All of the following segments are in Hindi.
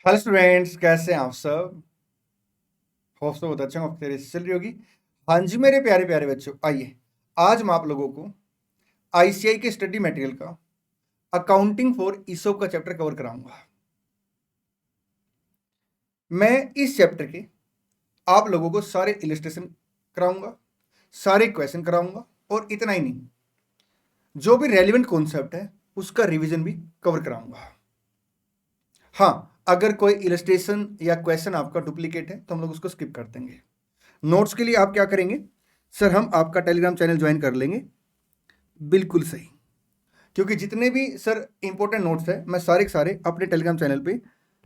हेलो स्टूडेंट्स, कैसे हैं आप सब। होप तो बहुत अच्छा हूँ, तेरे चल रही होगी। हाँ जी मेरे प्यारे प्यारे बच्चों, आइए आज मैं आप लोगों को आईसीआई के स्टडी मटेरियल का अकाउंटिंग फॉर ईसोप का चैप्टर कवर कराऊंगा। मैं इस चैप्टर के आप लोगों को सारे इलिस्ट्रेशन कराऊंगा, सारे क्वेश्चन कराऊंगा और इतना ही नहीं, जो भी रेलिवेंट कॉन्सेप्ट है उसका रिवीजन भी कवर कराऊंगा। हाँ, अगर कोई इलस्ट्रेशन या क्वेश्चन आपका डुप्लीकेट है तो हम लोग उसको स्किप कर देंगे। नोट्स के लिए आप क्या करेंगे, सर हम आपका टेलीग्राम चैनल ज्वाइन कर लेंगे। बिल्कुल सही, क्योंकि जितने भी सर इंपॉर्टेंट नोट्स है मैं सारे के सारे अपने टेलीग्राम चैनल पे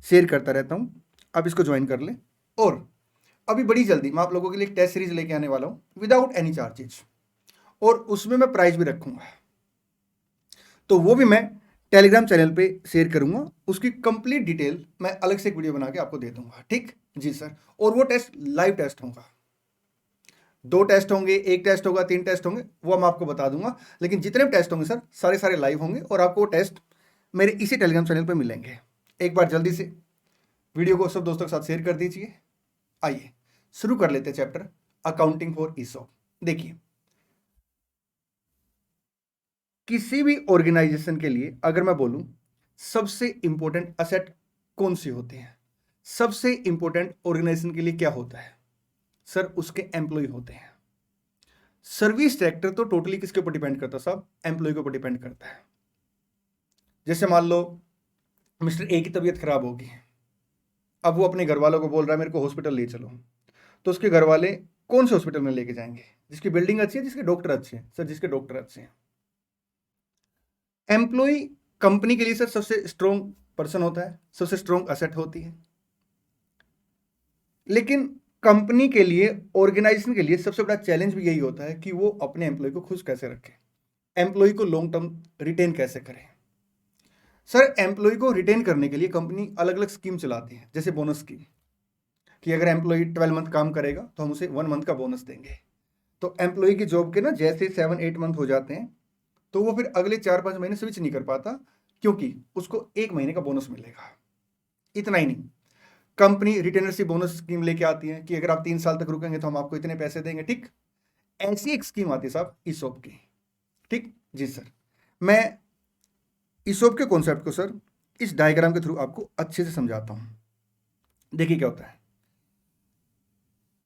शेयर करता रहता हूँ। आप इसको ज्वाइन कर लें। और अभी बड़ी जल्दी मैं आप लोगों के लिए एक टेस्ट सीरीज लेके आने वाला हूँ विदाउट एनी चार्जेज, और उसमें मैं प्राइज भी रखूंगा। तो वो भी मैं टेलीग्राम चैनल पे शेयर करूंगा, उसकी कंप्लीट डिटेल मैं अलग से एक वीडियो बना के आपको दे दूंगा। ठीक जी सर। और वो टेस्ट लाइव टेस्ट होगा, 2 टेस्ट होंगे, 1 टेस्ट होगा, 3 टेस्ट होंगे, वो मैं आपको बता दूंगा। लेकिन जितने भी टेस्ट होंगे सर सारे सारे लाइव होंगे और आपको वो टेस्ट मेरे इसी टेलीग्राम चैनल पर मिलेंगे। एक बार जल्दी से वीडियो को सब दोस्तों के साथ शेयर कर दीजिए। आइए शुरू कर लेते हैं चैप्टर अकाउंटिंग फॉर ईसॉप। देखिए, किसी भी ऑर्गेनाइजेशन के लिए अगर मैं बोलूं सबसे इंपॉर्टेंट असेट कौन से होते हैं, सबसे इंपॉर्टेंट ऑर्गेनाइजेशन के लिए क्या होता है सर, उसके एम्प्लॉय होते हैं। सर्विस सेक्टर तो टोटली किसके ऊपर डिपेंड करता है साहब, एम्प्लॉय के ऊपर डिपेंड करता है। जैसे मान लो मिस्टर ए की तबीयत खराब होगी, अब वो अपने घर वालों को बोल रहा है मेरे को हॉस्पिटल ले चलो, तो उसके घर वाले कौन से हॉस्पिटल में लेके जाएंगे, जिसकी बिल्डिंग अच्छी है, जिसके डॉक्टर अच्छे हैं सर, जिसके डॉक्टर अच्छे हैं। एम्प्लॉय कंपनी के लिए सर सबसे स्ट्रॉन्ग पर्सन होता है, सबसे स्ट्रॉन्ग असेट होती है। लेकिन कंपनी के लिए, ऑर्गेनाइजेशन के लिए सबसे बड़ा चैलेंज भी यही होता है कि वो अपने एम्प्लॉय को खुश कैसे रखे, एम्प्लॉय को लॉन्ग टर्म रिटेन कैसे करें। सर एम्प्लॉय को रिटेन करने के लिए कंपनी अलग अलग स्कीम चलाती है, जैसे बोनस स्कीम, कि अगर एम्प्लॉय 12 मंथ काम करेगा तो हम उसे 1 मंथ का बोनस देंगे। तो एम्प्लॉय की जॉब के ना जैसे 7-8 मंथ हो जाते हैं तो वो फिर अगले 4-5 महीने स्विच नहीं कर पाता, क्योंकि उसको 1 महीने का बोनस मिलेगा। इतना ही नहीं, कंपनी रिटेनरशिप बोनस स्कीम लेके आती है कि अगर आप 3 साल तक रुकेंगे तो हम आपको इतने पैसे देंगे। ठीक, ऐसी एक स्कीम आती है साहब ईसॉप की। ठीक जी सर। मैं ईसॉप के कॉन्सेप्ट को सर इस डायग्राम के थ्रू आपको अच्छे से समझाता हूं। देखिए क्या होता है,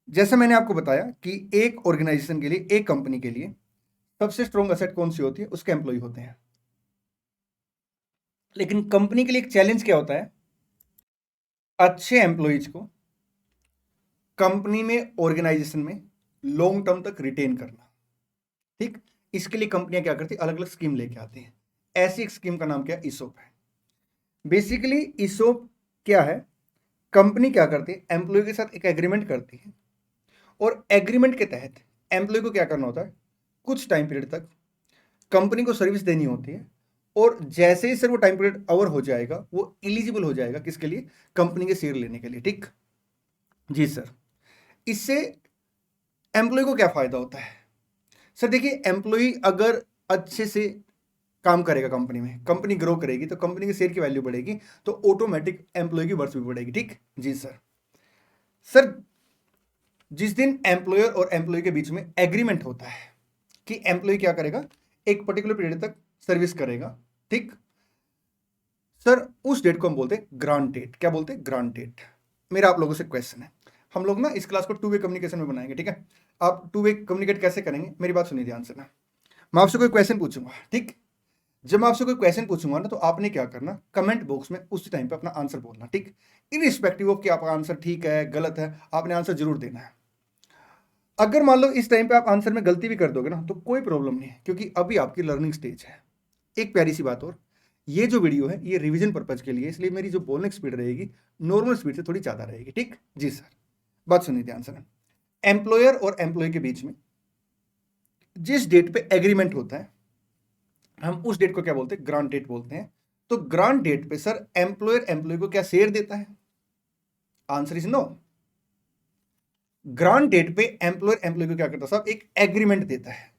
जैसे मैंने आपको बताया कि एक ऑर्गेनाइजेशन के लिए, एक कंपनी के लिए सबसे स्ट्रॉन्ग असेट कौन सी होती है, उसके एम्प्लॉय होते हैं। लेकिन कंपनी के लिए एक चैलेंज क्या होता है, अच्छे एम्प्लॉयज को कंपनी में, ऑर्गेनाइजेशन में लॉन्ग टर्म तक रिटेन करना। ठीक, इसके लिए कंपनियां क्या करती है, अलग अलग स्कीम लेके आती हैं। ऐसी एक स्कीम का नाम क्या है, ईसोप है। बेसिकली ईसोप क्या है, कंपनी क्या करती है, एम्प्लॉय के साथ एक एग्रीमेंट करती है, और एग्रीमेंट के तहत एम्प्लॉय को क्या करना होता है, कुछ टाइम पीरियड तक कंपनी को सर्विस देनी होती है। और जैसे ही सर वो टाइम पीरियड ओवर हो जाएगा वो एलिजिबल हो जाएगा किसके लिए, कंपनी के शेयर लेने के लिए। ठीक जी सर। इससे एम्प्लॉय को क्या फायदा होता है सर, देखिए एम्प्लॉय अगर अच्छे से काम करेगा कंपनी में, कंपनी ग्रो करेगी तो कंपनी के शेयर की वैल्यू बढ़ेगी, तो ऑटोमेटिक एम्प्लॉय की वर्थ भी बढ़ेगी। ठीक जी सर। सर जिस दिन एम्प्लॉयर और एम्प्लॉय के बीच में एग्रीमेंट होता है कि एम्प्लॉय क्या करेगा, एक पर्टिकुलर पीरियड तक सर्विस करेगा। ठीक सर, उस डेट को हम बोलते हैं ग्रांट डेट। क्या बोलते हैं, ग्रांट डेट। मेरा आप लोगों से क्वेश्चन है, हम लोग ना इस क्लास को 2 वे कम्युनिकेशन में बनाएंगे। ठीक है, आप 2 वे कम्युनिकेट कैसे करेंगे, मेरी बात सुनिए ध्यान से ना। मैं आपसे कोई क्वेश्चन पूछूंगा, ठीक, जब मैं आपसे कोई क्वेश्चन पूछूंगा ना तो आपने क्या करना, कमेंट बॉक्स में उस टाइम पे अपना आंसर बोलना। ठीक, इरिस्पेक्टिव ऑफ कि आपका आंसर ठीक है गलत है, आपने आंसर जरूर देना है। अगर मान लो इस टाइम पे आप आंसर में गलती भी कर दोगे ना तो कोई प्रॉब्लम नहीं है, क्योंकि अभी आपकी लर्निंग स्टेज है। एक प्यारी सी बात और, ये जो वीडियो है ये रिवीजन पर्पज के लिए, इसलिए मेरी जो बोलने की स्पीड रहेगी नॉर्मल स्पीड से थोड़ी ज़्यादा रहेगी। ठीक जी सर। बात सुनिए ध्यान से ना, एम्प्लॉयर और एम्प्लॉय के बीच में जिस डेट पे एग्रीमेंट होता है हम उस डेट को क्या बोलते हैं, ग्रांट डेट बोलते हैं। तो ग्रांट डेट पे सर एम्प्लॉयर एम्प्लॉय को क्या शेयर देता है, answer is no. Grant date पे एम्प्लॉयर एम्प्लॉय को क्या करता है साहब, एक एग्रीमेंट देता है,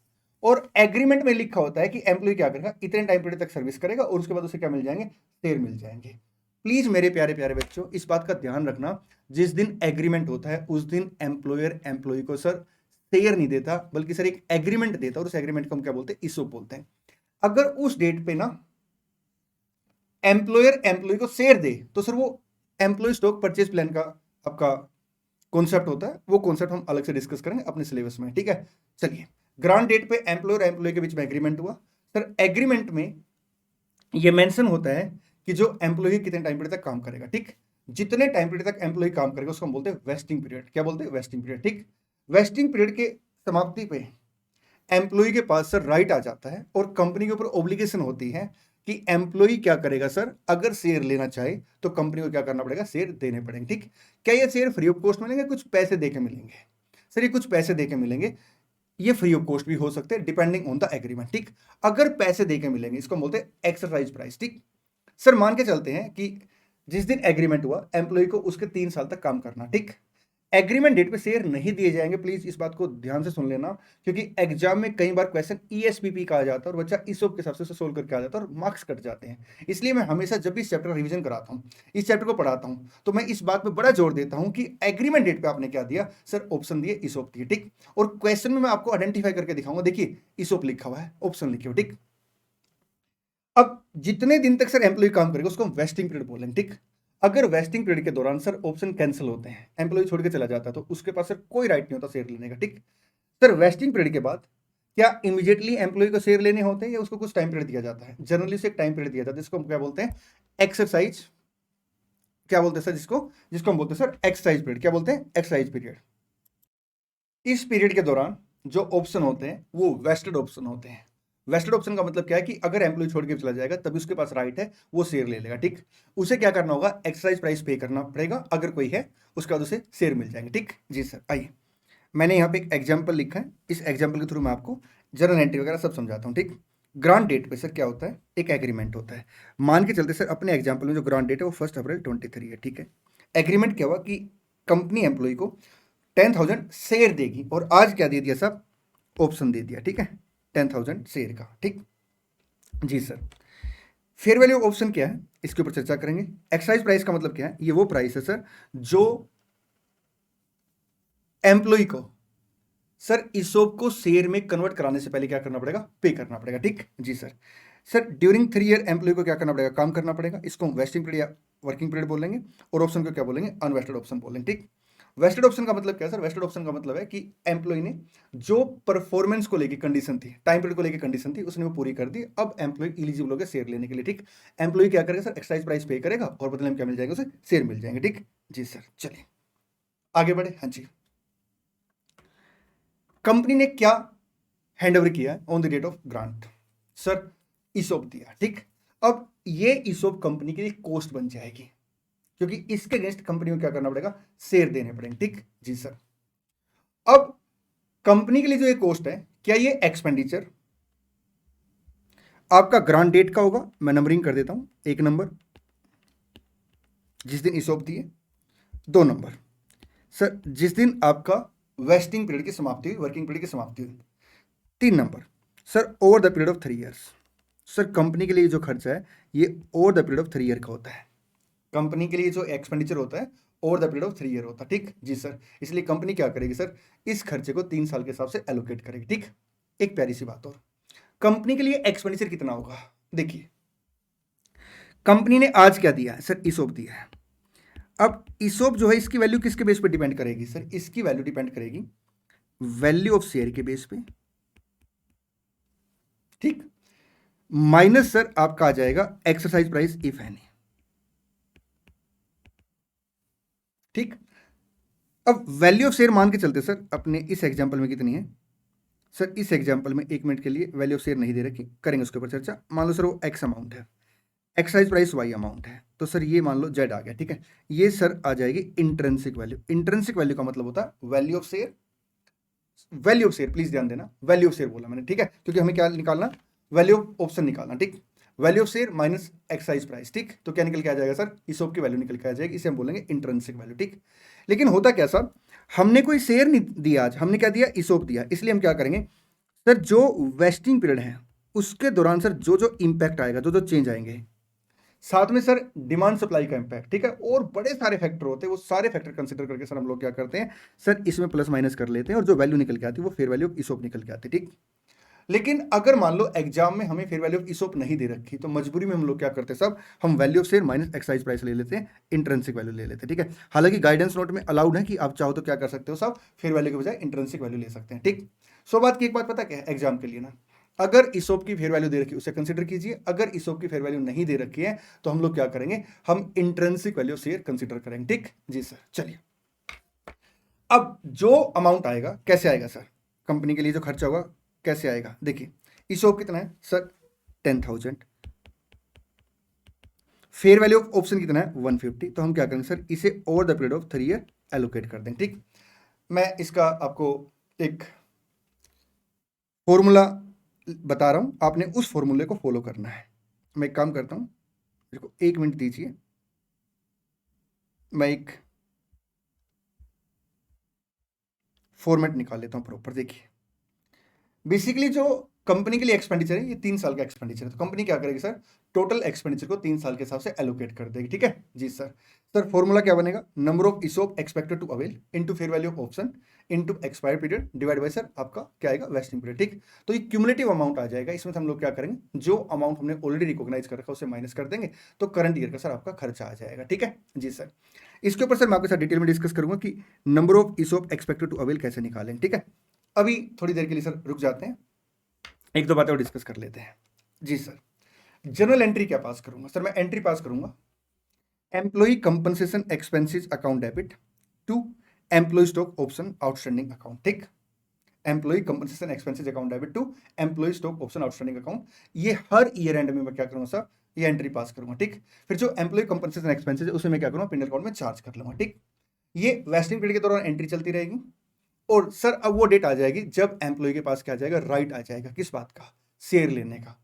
और एग्रीमेंट में लिखा होता है कि एम्प्लॉय क्या करेगा, इतने टाइम पीरियड तक सर्विस करेगा और उसके बाद उसे क्या मिल जाएंगे, शेयर मिल जाएंगे। प्लीज मेरे प्यारे प्यारे बच्चों इस बात का ध्यान रखना, जिस दिन एग्रीमेंट होता है उस दिन एम्प्लॉयर एम्प्लॉय को सर शेयर नहीं देता, बल्कि सर एक एग्रीमेंट देता है, और उस एग्रीमेंट को हम क्या बोलते हैं, ईसोप बोलते हैं। अगर उस डेट पे ना एम्प्लॉयर एम्प्लॉय को शेयर दे तो सर वो एम्प्लॉय स्टॉक परचेज प्लान का आपका कॉन्सेप्ट होता है, वो कॉन्सेप्ट हम अलग से डिस्कस करेंगे अपने सिलेबस में, ठीक है। चलिए, ग्रांट डेट पे एम्प्लॉयर एम्प्लॉय के बीच में एग्रीमेंट हुआ सर। एग्रीमेंट में ये मेंशन होता है कि जो एम्प्लॉय कितने टाइम पीरियड तक काम करेगा, ठीक। जितने टाइम पीरियड तक एम्प्लॉय काम करेगा उसको हम बोलते हैं वेस्टिंग पीरियड। क्या बोलते हैं, वेस्टिंग पीरियड, ठीक। वेस्टिंग पीरियड के समाप्ति पे एम्प्लॉय के पास सर राइट आ जाता है, और कंपनी के ऊपर ऑब्लिगेशन होती है कि एम्प्लॉय क्या करेगा सर, अगर शेयर लेना चाहे तो कंपनी को क्या करना पड़ेगा, शेयर देने पड़ेंगे, ठीक। क्या ये शेयर फ्री ऑफ कॉस्ट मिलेंगे, कुछ पैसे देके मिलेंगे सर, ये कुछ पैसे देके मिलेंगे, ये फ्री ऑफ कॉस्ट भी हो सकते हैं डिपेंडिंग ऑन द एग्रीमेंट, ठीक। अगर पैसे देके मिलेंगे इसको हम बोलते हैं एक्सरसाइज प्राइस, ठीक। सर मान के चलते हैं कि जिस दिन एग्रीमेंट हुआ एम्प्लॉय को उसके 3 साल तक काम करना, ठीक। एग्रीमेंट डेट पे शेयर नहीं दिए जाएंगे, प्लीज इस बात को ध्यान से सुन लेना, क्योंकि एग्जाम में कई बार क्वेश्चन ईएसपीपी का आ जाता है और बच्चा ईसोप के हिसाब से सोल्व करके आ जाता है और मार्क्स कट जाते हैं। इसलिए मैं हमेशा जब भी इस चैप्टर का रिवीजन कराता हूं, इस चैप्टर को पढ़ाता हूं, तो मैं इस बात पे बड़ा जोर देता हूं कि एग्रीमेंट डेट पे आपने क्या दिया सर, ऑप्शन दिए, ईसोप दिए, ठीक। और क्वेश्चन में मैं आपको आइडेंटिफाई करके दिखाऊंगा, देखिए ईसोप लिखा हुआ है, ऑप्शन लिखे हुए, ठीक। अब जितने दिन तक सर एम्प्लॉय काम करेगा उसको हम वेस्टिंग पीरियड बोलेंगे, ठीक। अगर वेस्टिंग पीरियड के दौरान सर ऑप्शन कैंसिल होते हैं, एम्प्लॉय छोड़ के चला जाता है, तो उसके पास सर कोई राइट नहीं होता शेयर लेने का, ठीक। सर वेस्टिंग पीरियड के बाद क्या इमीडिएटली एम्प्लॉय को शेयर लेने होते हैं या उसको कुछ टाइम पीरियड दिया जाता है? जनरली उसे एक टाइम पीरियड दिया जाता है जिसको हम क्या बोलते हैं, एक्सरसाइज, क्या बोलते हैं सर, जिसको जिसको हम बोलते हैं सर एक्सरसाइज पीरियड। क्या बोलते हैं, एक्सरसाइज पीरियड। इस पीरियड के दौरान जो ऑप्शन होते हैं वो वेस्टेड ऑप्शन होते हैं। वेस्टेड ऑप्शन का मतलब क्या है कि अगर एम्प्लॉय छोड़ के चला जाएगा तभी उसके पास राइट है, वो शेयर ले लेगा, ठीक। उसे क्या करना होगा, एक्सरसाइज प्राइस पे करना पड़ेगा, अगर कोई है उसके बाद उसे शेयर मिल जाएंगे, ठीक। जी सर, आइए मैंने यहाँ पे एक एग्जाम्पल लिखा है, इस एग्जाम्पल के थ्रू मैं आपको जर्नल एंट्री वगैरह सब समझाता हूँ, ठीक। ग्रांट डेट पे सर क्या होता है, एक एग्रीमेंट होता है। मान के चलते सर अपने एग्जाम्पल में जो ग्रांट डेट है वो 1 अप्रैल 23 है, ठीक है। एग्रीमेंट क्या हुआ कि कंपनी एम्प्लॉय को 10,000 शेयर देगी, और आज क्या दे दिया साहब, ऑप्शन दे दिया, ठीक है, 10,000 शेयर का, ठीक। जी सर, फेयर वैल्यू ऑप्शन क्या है इसके ऊपर चर्चा करेंगे। एक्सरसाइज प्राइस का मतलब क्या है, ये वो प्राइस है सर जो एम्प्लॉय को सर ईसोप को शेयर में कन्वर्ट कराने से पहले क्या करना पड़ेगा, पे करना पड़ेगा, ठीक। जी sir, sir during 3 year employ को क्या करना पड़ेगा, काम करना पड़ेगा, इसको हम वेस्टिंग पीरियड या वर्किंग पीरियड बोलेंगे, और ऑप्शन को क्या बोलेंगे, अनवेस्टेड ऑप्शन बोलेंगे, ठीक। वेस्टेड ऑप्शन का मतलब क्या है सर, वेस्टेड ऑप्शन का मतलब है कि एम्प्लॉय ने जो परफॉर्मेंस को लेकर कंडीशन थी, टाइम पीरियड को लेकर कंडीशन थी, उसने वो पूरी कर दी, अब एम्प्लॉय एलिजिबल हो गया शेयर लेने के लिए, ठीक। एम्प्लॉय क्या करेगा सर, एक्सरसाइज प्राइस पे करेगा और बदले में क्या मिल जाएगा, उसे शेयर मिल जाएंगे, ठीक। जी सर, चलिए आगे बढ़े। हाँ जी, कंपनी ने क्या हैंडओवर किया on the date of grant, sir ESOP दिया, ठीक। अब ये ईसोप कंपनी के लिए कॉस्ट बन जाएगी, क्योंकि इसके अगेंस्ट कंपनी को क्या करना पड़ेगा, शेयर देने पड़ेंगे, ठीक। जी सर, अब कंपनी के लिए जो ये कॉस्ट है, क्या ये एक्सपेंडिचर आपका ग्रांट डेट का होगा, मैं नंबरिंग कर देता हूं, 1 नंबर जिस दिन ईसोप दिए, 2 नंबर सर जिस दिन आपका वेस्टिंग पीरियड की समाप्ति हुई, वर्किंग पीरियड की समाप्ति हुई, 3 number sir over the period of 3 years. Sir company के लिए जो खर्चा है ये over the period of 3 year का होता है, कंपनी के लिए जो एक्सपेंडिचर होता है over the period of 3 year होता है, ठीक। जी सर, इसलिए कंपनी क्या करेगी सर, इस खर्चे को 3 साल के हिसाब से एलोकेट करेगी, ठीक। एक प्यारी सी बात और, कंपनी के लिए एक्सपेंडिचर कितना होगा, देखिए कंपनी ने आज क्या दिया है सर, ईसोप दिया है। अब ईसोप जो है इसकी वैल्यू किसके बेस पे डिपेंड करेगी सर, इसकी वैल्यू डिपेंड करेगी वैल्यू ऑफ शेयर के बेस पे, ठीक, माइनस सर आपका आ जाएगा एक्सरसाइज प्राइस इफ एनी, ठीक। अब वैल्यू ऑफ शेयर मान के चलते सर अपने इस एग्जांपल में कितनी है सर, इस एग्जांपल में 1 मिनट के लिए वैल्यू ऑफ शेयर नहीं दे रखी, करेंगे उसके ऊपर चर्चा। मान लो सर वो एक्स अमाउंट है, एक्सरसाइज प्राइस वाई अमाउंट है, तो सर ये मान लो जेड आ गया, ठीक है। ये सर आ जाएगी इंट्रिंसिक वैल्यू। इंट्रिंसिक वैल्यू का मतलब होता है value of share, value of share please ध्यान देना, वैल्यू ऑफ शेयर बोला मैंने, ठीक है, क्योंकि हमें क्या निकालना, वैल्यू ऑफ ऑप्शन निकालना, ठीक। Value of share minus exercise price, ठीक। तो क्या निकल के आ जाएगा सर, ईसोप की वैल्यू निकल के आ जाएगी, इसे हम बोलेंगे इंट्रिंसिक वैल्यू, ठीक। लेकिन होता क्या सर, हमने कोई शेयर नहीं दिया आज, हमने क्या दिया, ईसोप दिया, इसलिए हम क्या करेंगे सर, जो वेस्टिंग पीरियड है उसके दौरान सर जो जो इंपैक्ट आएगा, जो जो चेंज आएंगे साथ में सर डिमांड सप्लाई का इम्पैक्ट, ठीक है, और बड़े सारे फैक्टर होते हैं, वो सारे फैक्टर कंसिडर करके सर हम लोग क्या करते हैं सर, इसमें प्लस माइनस कर लेते हैं और जो वैल्यू निकल के आती है वो फेयर वैल्यू ऑफ ईसोप निकल के आती है, ठीक। लेकिन अगर मान लो एग्जाम में हमें फेयर वैल्यू ऑफ ईसोप नहीं दे रखी, तो मजबूरी में हम लोग क्या करते हैं सब, हम value of share minus excise price ले लेते हैं, इंट्रिंसिक वैल्यू ले लेते हैं, ठीक है। हालांकि गाइडेंस नोट में अलाउड है कि आप चाहो तो क्या कर सकते हो सब, फेयर वैल्यू के बजाय इंट्रिंसिक वैल्यू ले सकते हैं, ठीक। सो बात की एक बात पता क्या है एग्जाम के लिए ना, अगर ईसोप की फेयर वैल्यू दे रखी है उसे कंसिडर कीजिए, अगर ईसोप की फेयर वैल्यू नहीं दे रखी है तो हम लोग क्या करेंगे, हम इंट्रिंसिक वैल्यू शेयर कंसिडर करेंगे, ठीक जी सर। चलिए, अब जो अमाउंट आएगा कैसे आएगा सर, कंपनी के लिए जो खर्चा होगा कैसे आएगा, देखिए ईसोप कितना है sir 10,000, fair value of option कितना है 150, तो हम क्या करेंगे सर, इसे over the period of 3 year allocate कर देंगे, ठीक। मैं इसका आपको एक फॉर्मूला बता रहा हूं, आपने उस फॉर्मूले को फॉलो करना है। मैं एक काम करता हूं, मेरे को 1 मिनट दीजिए, मैं एक फॉर्मेट निकाल लेता हूं प्रॉपर। देखिए बेसिकली जो कंपनी के लिए एक्सपेंडिचर है ये 3 साल का एक्सपेंडिचर है, तो कंपनी क्या करेगी सर, टोटल एक्सपेंडिचर को 3 साल के हिसाब से एलोकेट कर देगी, ठीक है जी सर। सर फॉर्मूला क्या बनेगा, number of ESOP expected to avail into fair value of option into expire period divide by sir आपका क्या आएगा, वेस्टिंग पीरियड, ठीक। तो ये क्यूमुलेटिव अमाउंट आ जाएगा, इसमें हम लोग क्या करेंगे, जो अमाउंट हमने ऑलरेडी रिकॉग्नाइज कर रखा है उसे माइनस कर देंगे, तो करंट ईयर का सर आपका खर्चा आ जाएगा, ठीक है जी सर। इसके ऊपर सर मैं आपके साथ डिटेल में डिस्कस करूंगा कि number of ESOP expected to avail कैसे निकालें, ठीक है। अभी थोड़ी देर के लिए सर रुक जाते हैं, एक दो बातें और डिस्कस कर लेते हैं जी सर। जनरल एंट्री क्या पास करूंगा सर, मैं एंट्री पास करूंगा employee compensation expenses account debit to employee stock option outstanding account, ठीक। Employee compensation expenses account debit to employee stock option outstanding account, ये हर ईयर एंड में मैं क्या करूंगा सर, ये एंट्री पास करूंगा, ठीक। फिर जो एम्प्लॉई कंपनसेशन एक्सपेंसेस है उसे मैं क्या करूंगा, पिन अकाउंट में चार्ज कर लूंगा, ठीक। ये वेस्टिंग पीरियड के दौरान एंट्री चलती रहेगी, और सर अब वो डेट आ जाएगी जब एम्प्लॉय के पास क्या आ जाएगा, राइट आ जाएगा, किस बात का, शेयर लेने का।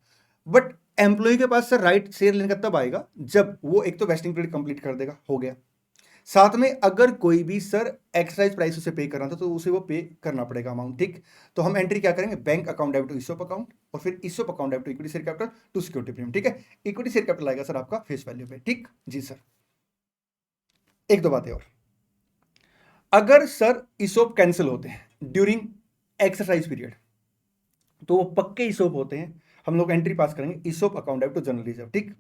बट एम्प्लॉय के पास सर राइट शेयर लेने का तब आएगा जब वो एक तो वेस्टिंग पीरियड कंप्लीट कर देगा, हो गया। साथ में अगर कोई भी सर एक्सरसाइज प्राइस उसे पे करना था तो उसे वो पे करना पड़ेगा अमाउंट, ठीक। तो हम एंट्री क्या करेंगे, bank account debit to ESOP account, और फिर ESOP account debit to equity share capital to security premium, ठीक है। इक्विटी शेयर कैपिटल आएगा सर आपका फेस वैल्यू पे, ठीक जी सर। एक दो बातें और, अगर सर ईसोप कैंसिल होते हैं ड्यूरिंग एक्सरसाइज पीरियड तो वो पक्के ईसोप होते हैं, हम लोग एंट्री पास करेंगे ESOP account debit to general reserve, ठीक।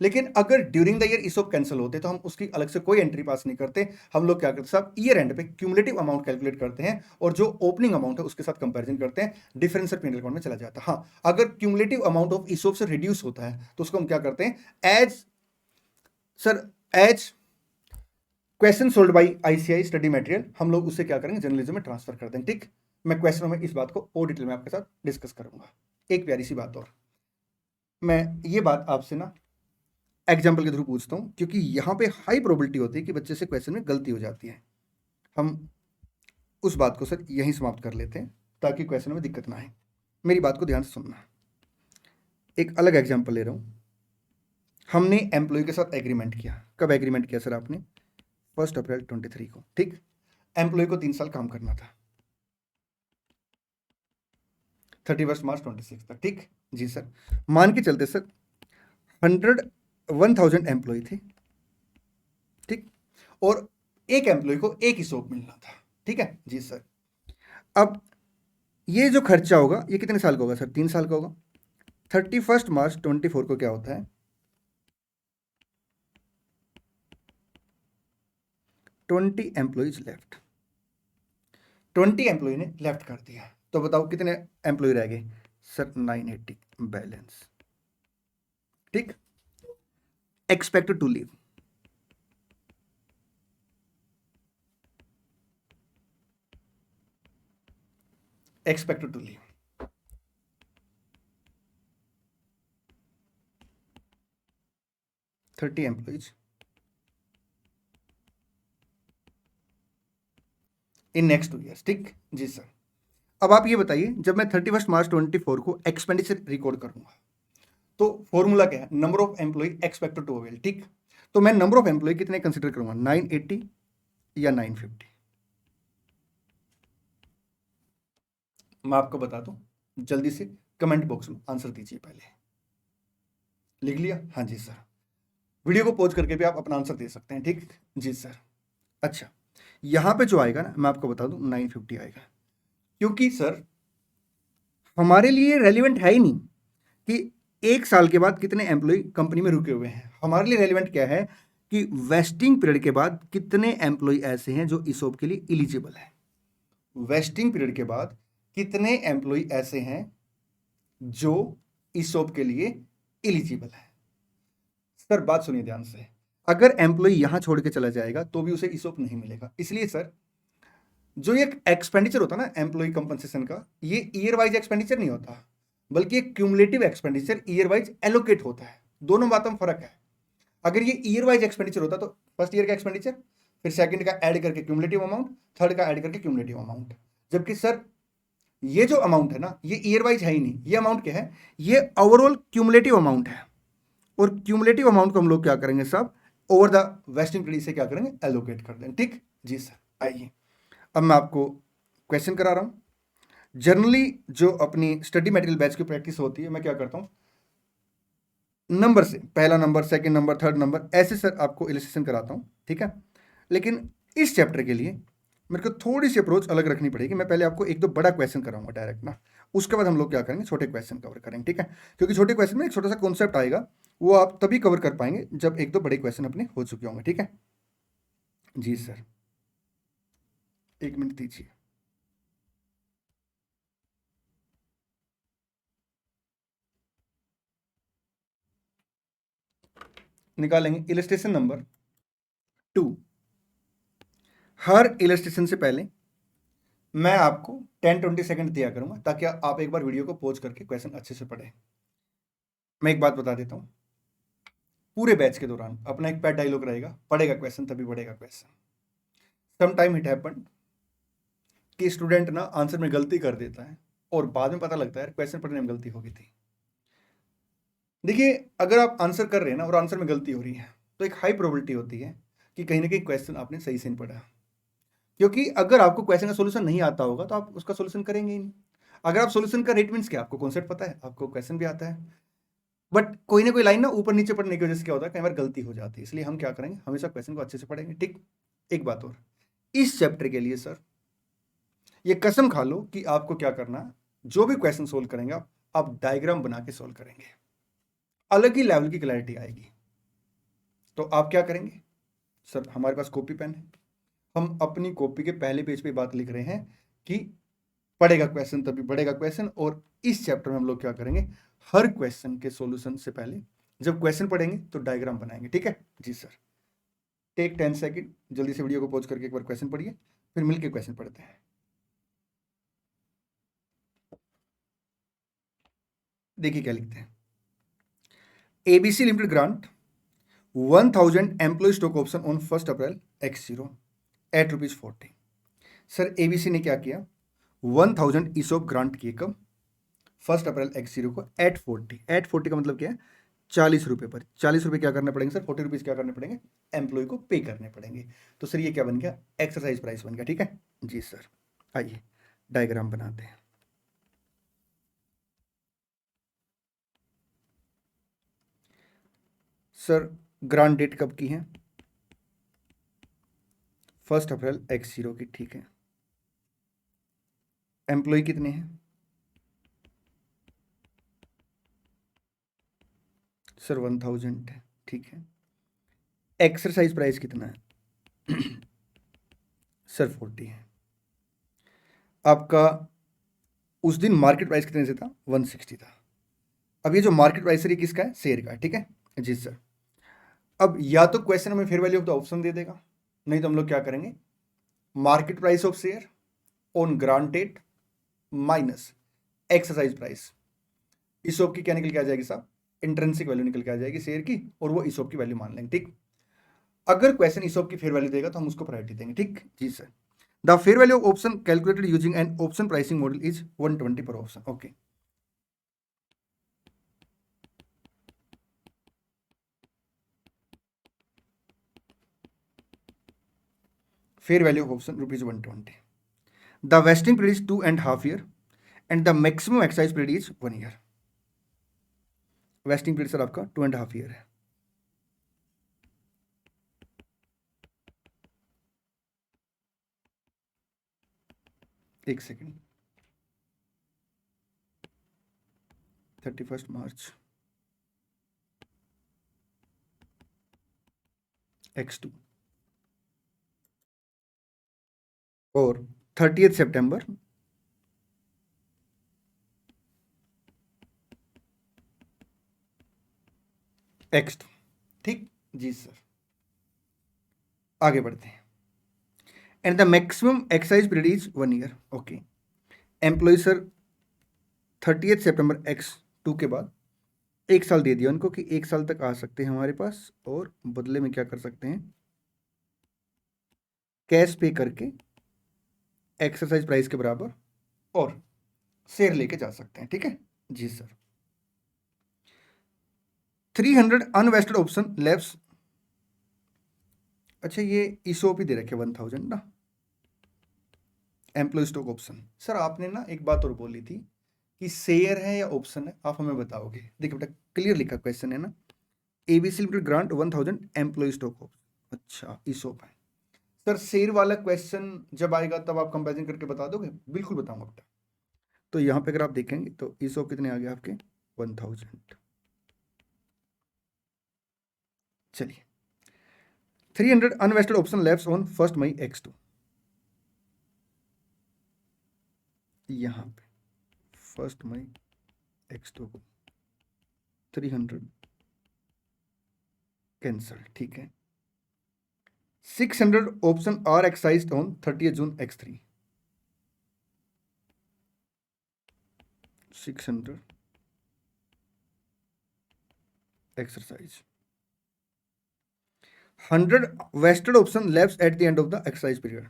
लेकिन अगर during the year ESOP cancel होते तो हम उसकी अलग से कोई एंट्री पास नहीं करते, हम लोग क्या करते सब ईयर एंड पे क्यूमुलेटिव अमाउंट कैलकुलेट करते हैं और जो ओपनिंग अमाउंट है उसके साथ कंपैरिजन करते हैं, डिफरेंस सर पीएनएल अकाउंट में चला जाता है। हाँ, अगर क्यूमुलेटिव अमाउंट ऑफ ईसोप से रिड्यूस होता है तो उसको हम क्या करते हैं, as sir as question sold by ICI study material, हम लोग उससे क्या करेंगे, जर्नलिज्म में ट्रांसफर कर देंगे, ठीक। मैं क्वेश्चनों में इस बात को और डिटेल में आपके साथ डिस्कस करूंगा। एक प्यारी सी बात और, मैं ये बात आपसे ना एग्जाम्पल के थ्रू पूछता हूं क्योंकि यहां पे हाई प्रोबेबिलिटी होती है कि बच्चे से क्वेश्चन में गलती हो जाती है। हम उस बात को सर यहीं समाप्त कर लेते हैं ताकि क्वेश्चन में दिक्कत ना आए। मेरी बात को ध्यान से सुनना। एक अलग एग्जाम्पल ले रहा हूं, हमने एम्प्लॉय के साथ एग्रीमेंट किया, कब एग्रीमेंट किया सर आपने, 1 अप्रैल 23 को, ठीक। एम्प्लॉय को 3 साल काम करना था, 31 मार्च 26 तक, ठीक जी सर। मान के चलते सर 1,000 एम्प्लॉय थे, ठीक, और एक एम्प्लॉय को एक ही ईसोप मिलना था, ठीक है जी सर। अब ये जो खर्चा होगा ये कितने साल का होगा सर, 3 साल का होगा। 31 मार्च 24 को क्या होता है, 20 एम्प्लॉयज लेफ्ट, 20 एम्प्लॉय ने लेफ्ट कर दिया, तो बताओ कितने एम्प्लॉय रह गए सर, 980 बैलेंस, ठीक। Expected to leave, expected to leave 30 employees in next 2 years, ठीक जी सर। अब आप ये बताइए, जब मैं 31 मार्च 24 को एक्सपेंडिचर रिकॉर्ड करूंगा तो फॉर्मूला क्या है, number of employee expected to avail, ठीक। तो मैं नंबर ऑफ एम्प्लॉय कितने कंसीडर करूंगा, 980 या 950। मैं आपको बता दूं, जल्दी से कमेंट बॉक्स में आंसर दीजिए, पहले लिख लिया, हाँ जी सर। वीडियो को पॉज करके भी आप अपना आंसर दे सकते हैं। ठीक जी सर। अच्छा, यहां पे जो आएगा ना, मैं आपको बता दूं 950 आएगा, क्योंकि सर हमारे लिए रेलिवेंट है ही नहीं कि एक साल के बाद कितने एम्प्लॉय कंपनी में रुके हुए हैं। हमारे लिए रेलिवेंट क्या है कि वेस्टिंग पीरियड के बाद कितने एम्प्लॉय ऐसे हैं जो ईसॉप के लिए एलिजिबल है। वेस्टिंग पीरियड के बाद कितने एम्प्लॉय ऐसे हैं जो ईसॉप के लिए एलिजिबल है। सर बात सुनिए ध्यान से, अगर एम्प्लॉय यहां छोड़ के चला जाएगा तो भी उसे ईसॉप नहीं मिलेगा। इसलिए सर जो ये एक्सपेंडिचर होता है ना एम्प्लॉय कंपनसेशन का, ये ईयर वाइज एक्सपेंडिचर नहीं होता, बल्कि एक cumulative expenditure year wise allocate होता है। दोनों बातों में फर्क है। अगर ये ईयर वाइज एक्सपेंडिचर होता तो फर्स्ट ईयर का एक्सपेंडिचर, फिर सेकंड का ऐड करके क्यूमुलेटिव अमाउंट, थर्ड का ऐड करके क्यूमुलेटिव अमाउंट। जबकि सर ये जो अमाउंट है ना, ये ईयर वाइज है ही नहीं। ये अमाउंट क्या है, ये ओवरऑल क्यूमुलेटिव अमाउंट है। और क्यूमुलेटिव अमाउंट को हम लोग क्या करेंगे साहब, ओवर द वेस्टिंग पीरियड से क्या करेंगे, एलोकेट कर देंगे। ठीक जी सर। आइए अब मैं आपको क्वेश्चन करा रहा हूं। जनरली जो अपनी स्टडी मटेरियल बैच की प्रैक्टिस होती है, मैं क्या करता हूं, नंबर से पहला number, second number, third number, ऐसे सर आपको इलस्ट्रेशन कराता हूं। ठीक है, लेकिन इस चैप्टर के लिए मेरे को थोड़ी सी अप्रोच अलग रखनी पड़ेगी। मैं पहले आपको एक दो बड़ा क्वेश्चन कराऊंगा डायरेक्ट ना, उसके बाद हम लोग क्या करेंगे, छोटे क्वेश्चन कवर करेंगे। ठीक है, क्योंकि छोटे क्वेश्चन में एक छोटा सा कॉन्सेप्ट आएगा, वो आप तभी कवर कर पाएंगे जब एक दो बड़े क्वेश्चन अपने हो चुके होंगे। ठीक है जी सर, एक मिनट दीजिए। निकालेंगे इलस्ट्रेशन नंबर 2। हर इलस्ट्रेशन से पहले मैं आपको 10-20 सेकंड दिया करूंगा, ताकि आप एक बार वीडियो को पॉज करके क्वेश्चन अच्छे से पढ़ें। मैं एक बात बता देता हूं, पूरे बैच के दौरान अपना एक पैड डायलॉग रहेगा, पढ़ेगा क्वेश्चन तभी बढ़ेगा question. Some time it happen कि स्टूडेंट ना आंसर में गलती कर देता है और बाद में पता लगता है क्वेश्चन पढ़ने में गलती हो गई थी। देखिए, अगर आप आंसर कर रहे हैं ना और आंसर में गलती हो रही है, तो एक हाई प्रोबेबिलिटी होती है कि कहीं ना कहीं क्वेश्चन आपने सही से नहीं पढ़ा। क्योंकि अगर आपको क्वेश्चन का सोल्यूशन नहीं आता होगा तो आप उसका सोल्यूशन करेंगे ही नहीं। अगर आप सोल्यूशन का रेट मीन्स क्या, आपको कॉन्सेप्ट पता है, आपको क्वेश्चन भी आता है, बट कोई ना कोई लाइन ना ऊपर नीचे पढ़ने की वजह से क्या होता है, कई बार गलती हो जाती है। इसलिए हम क्या करेंगे, हमेशा क्वेश्चन को अच्छे से पढ़ेंगे। ठीक, एक बात और, इस चैप्टर के लिए सर ये कसम खा लो कि आपको क्या करना है, जो भी क्वेश्चन सोल्व करेंगे आप डायग्राम बना के सोल्व करेंगे, अलग ही लेवल की क्लैरिटी आएगी। तो आप क्या करेंगे सर, हमारे पास कॉपी पेन है, हम अपनी कॉपी के पहले पेज पे बात लिख रहे हैं कि पढ़ेगा क्वेश्चन तभी बढ़ेगा क्वेश्चन। और इस चैप्टर में हम लोग क्या करेंगे, हर क्वेश्चन के सॉल्यूशन से पहले जब क्वेश्चन पढ़ेंगे तो डायग्राम बनाएंगे। ठीक है जी सर। टेक 10 सेकंड, जल्दी से वीडियो को पॉज करके एक बार क्वेश्चन पढ़िए, फिर मिलके क्वेश्चन पढ़ते हैं। देखिए क्या लिखते हैं, ABC limited grant 1000 employee stock option on 1 April X0 at ₹40। Sir ABC ने क्या किया, 1000 ईसॉप ग्रांट किए, कब, 1 अप्रैल X0 को एट 40 का मतलब क्या है, 40 रुपये पर। 40 रुपये क्या करने पड़ेंगे सर, 40 रुपीज़ क्या करने पड़ेंगे, एम्प्लॉय को पे करने पड़ेंगे। तो सर ये क्या बन गया, एक्सरसाइज प्राइस बन गया। ठीक है जी सर। आइए डायग्राम बनाते हैं। सर ग्रांट डेट कब की है, 1 अप्रैल X0 की। ठीक है, एम्प्लॉय कितने हैं सर, 1000 है। ठीक है, एक्सरसाइज प्राइस कितना है सर 40 है। आपका उस दिन मार्केट प्राइस कितने से था, 160 था। अब ये जो मार्केट प्राइस है ये किसका है, शेयर का है। ठीक है जी सर। अब या तो क्वेश्चन हमें fair value of the option दे देगा, नहीं तो हम लोग क्या करेंगे, market price of share on grant date minus exercise price. ESOP की क्या निकल के आ जाएगी साहब, इंट्रिंसिक वैल्यू निकल के आ जाएगी शेयर की, और वो ईसॉप की वैल्यू मान लेंगे। ठीक, अगर क्वेश्चन ईसॉप की फेयर वैल्यू देगा तो हम उसको प्रायोरिटी देंगे। ठीक जी sir. The fair value of option calculated using an option pricing model is 120 per option. Okay, fair value of option ₹120. The vesting period is 2.5 years and the maximum exercise period is 1 year. Vesting period sir आपका 2.5 ईयर है। एक सेकेंड, 31 मार्च X2 और 30 सितंबर X2। ठीक जी सर, आगे बढ़ते हैं। And the maximum exercise period is 1 year. Okay, employee sir 30 सितंबर X2 के बाद 1 साल दे दिया उनको कि 1 साल तक आ सकते हैं हमारे पास, और बदले में क्या कर सकते हैं, कैश पे करके एक्सरसाइज प्राइस के बराबर और शेयर लेके जा सकते हैं। ठीक है जी सर। 300 unvested option lapse. अच्छा, ये ईसोप ही दे रखे 1000 ना, एम्प्लॉय स्टॉक ऑप्शन। सर आपने ना एक बात और बोली थी कि शेयर है या ऑप्शन है, आप हमें बताओगे। देखिए बेटा, क्लियर लिखा क्वेश्चन है ना, ABC limited grant 1000 employee stock option. अच्छा, ईसोप है सर। शेयर वाला क्वेश्चन जब आएगा तब आप कंपेरिजन करके बता दोगे? बिल्कुल बताऊंगा बेटा। तो यहाँ पे अगर आप देखेंगे तो ईसोप कितने आ गए आपके, 1000। चलिए, 300 unvested option left on 1 May X2। यहाँ पे 1 मई X2 को 300 कैंसल। ठीक है, 600 option are exercised on 30 June X3। 600 exercise, 100 vested option left at the end of the exercise period।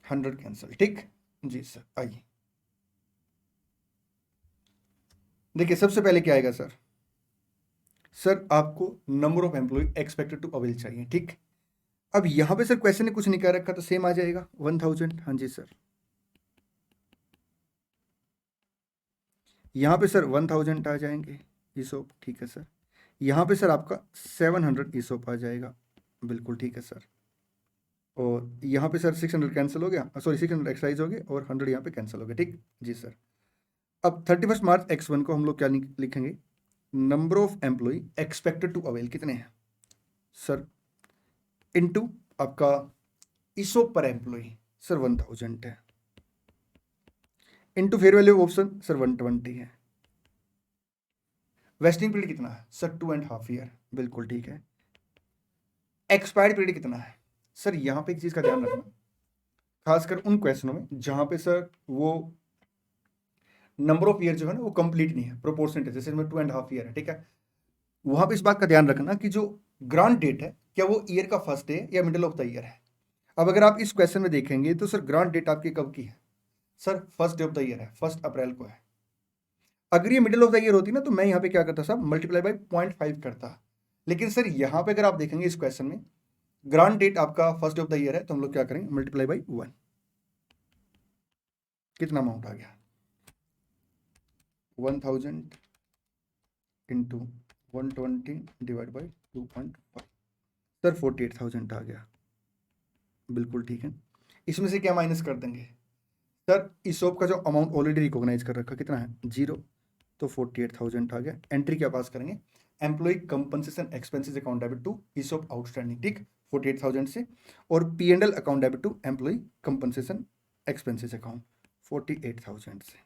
Hundred cancel. ठीक जी सर, आइए देखिए, सबसे पहले क्या आएगा सर, सर आपको number of employee expected to avail चाहिए। ठीक, अब यहां पे सर क्वेश्चन ने कुछ नहीं कह रखा तो सेम आ जाएगा 1000। हाँ जी सर, यहाँ पे सर 1000 आ जाएंगे ईसोप। ठीक है सर, यहाँ पे सर आपका 700 ईसोप आ जाएगा। बिल्कुल ठीक है सर, और यहाँ पे सर 600 कैंसिल हो गया, सॉरी 600 एक्सरसाइज हो गए और 100 यहाँ पे कैंसिल हो गया। ठीक जी सर। अब 31 मार्च X1 को हम लोग क्या लिखेंगे, number of employee expected to avail कितने हैं सर, इनटू आपका ईसोप पर एम्प्लॉय सर 1000 है, into fair value option sir 120 है। वेस्टिंग पीरियड कितना है सर, 2.5 ईयर। बिल्कुल ठीक है। एक्सपायर्ड पीरियड कितना है सर, यहां पे एक चीज का ध्यान रखना, खासकर उन क्वेश्चनों में जहां पे सर वो नंबर ऑफ ईयर जो है ना वो कंप्लीट नहीं है, प्रोपोर्शनेट है, जैसे इसमें 2.5 ईयर है। ठीक है, वहां पे इस बात का ध्यान रखना कि जो ग्रांट डेट है क्या वो ईयर का फर्स्ट डे या मिडिल ऑफ द ईयर है। अब अगर आप इस क्वेश्चन में देखेंगे तो सर ग्रांट डेट आपकी कब की है sir, first day of the year है, 1 अप्रैल को है। अगर ये मिडिल ऑफ द ईयर होती ना तो मैं यहाँ पे क्या करता साहब, मल्टीप्लाई बाई 0.5 करता। लेकिन सर यहाँ पे अगर आप देखेंगे इस क्वेश्चन में ग्रांट डेट आपका first day of the year है, तो हम लोग क्या करेंगे, मल्टीप्लाई बाई 1। कितना अमाउंट आ गया, 1000 इंटू 120 डिवाइड बाई 2.5 सर 48,000 आ गया। बिल्कुल ठीक है, इसमें से क्या माइनस कर देंगे सर, ईसोप का जो अमाउंट ऑलरेडी रिकॉग्नाइज कर रखा कितना है, 0, तो 48,000 आ गया। एंट्री क्या पास करेंगे, employee compensation expenses account debit to ESOP outstanding. ठीक, 48,000 से, और P&L account debit to employee compensation expenses account 48,000 से।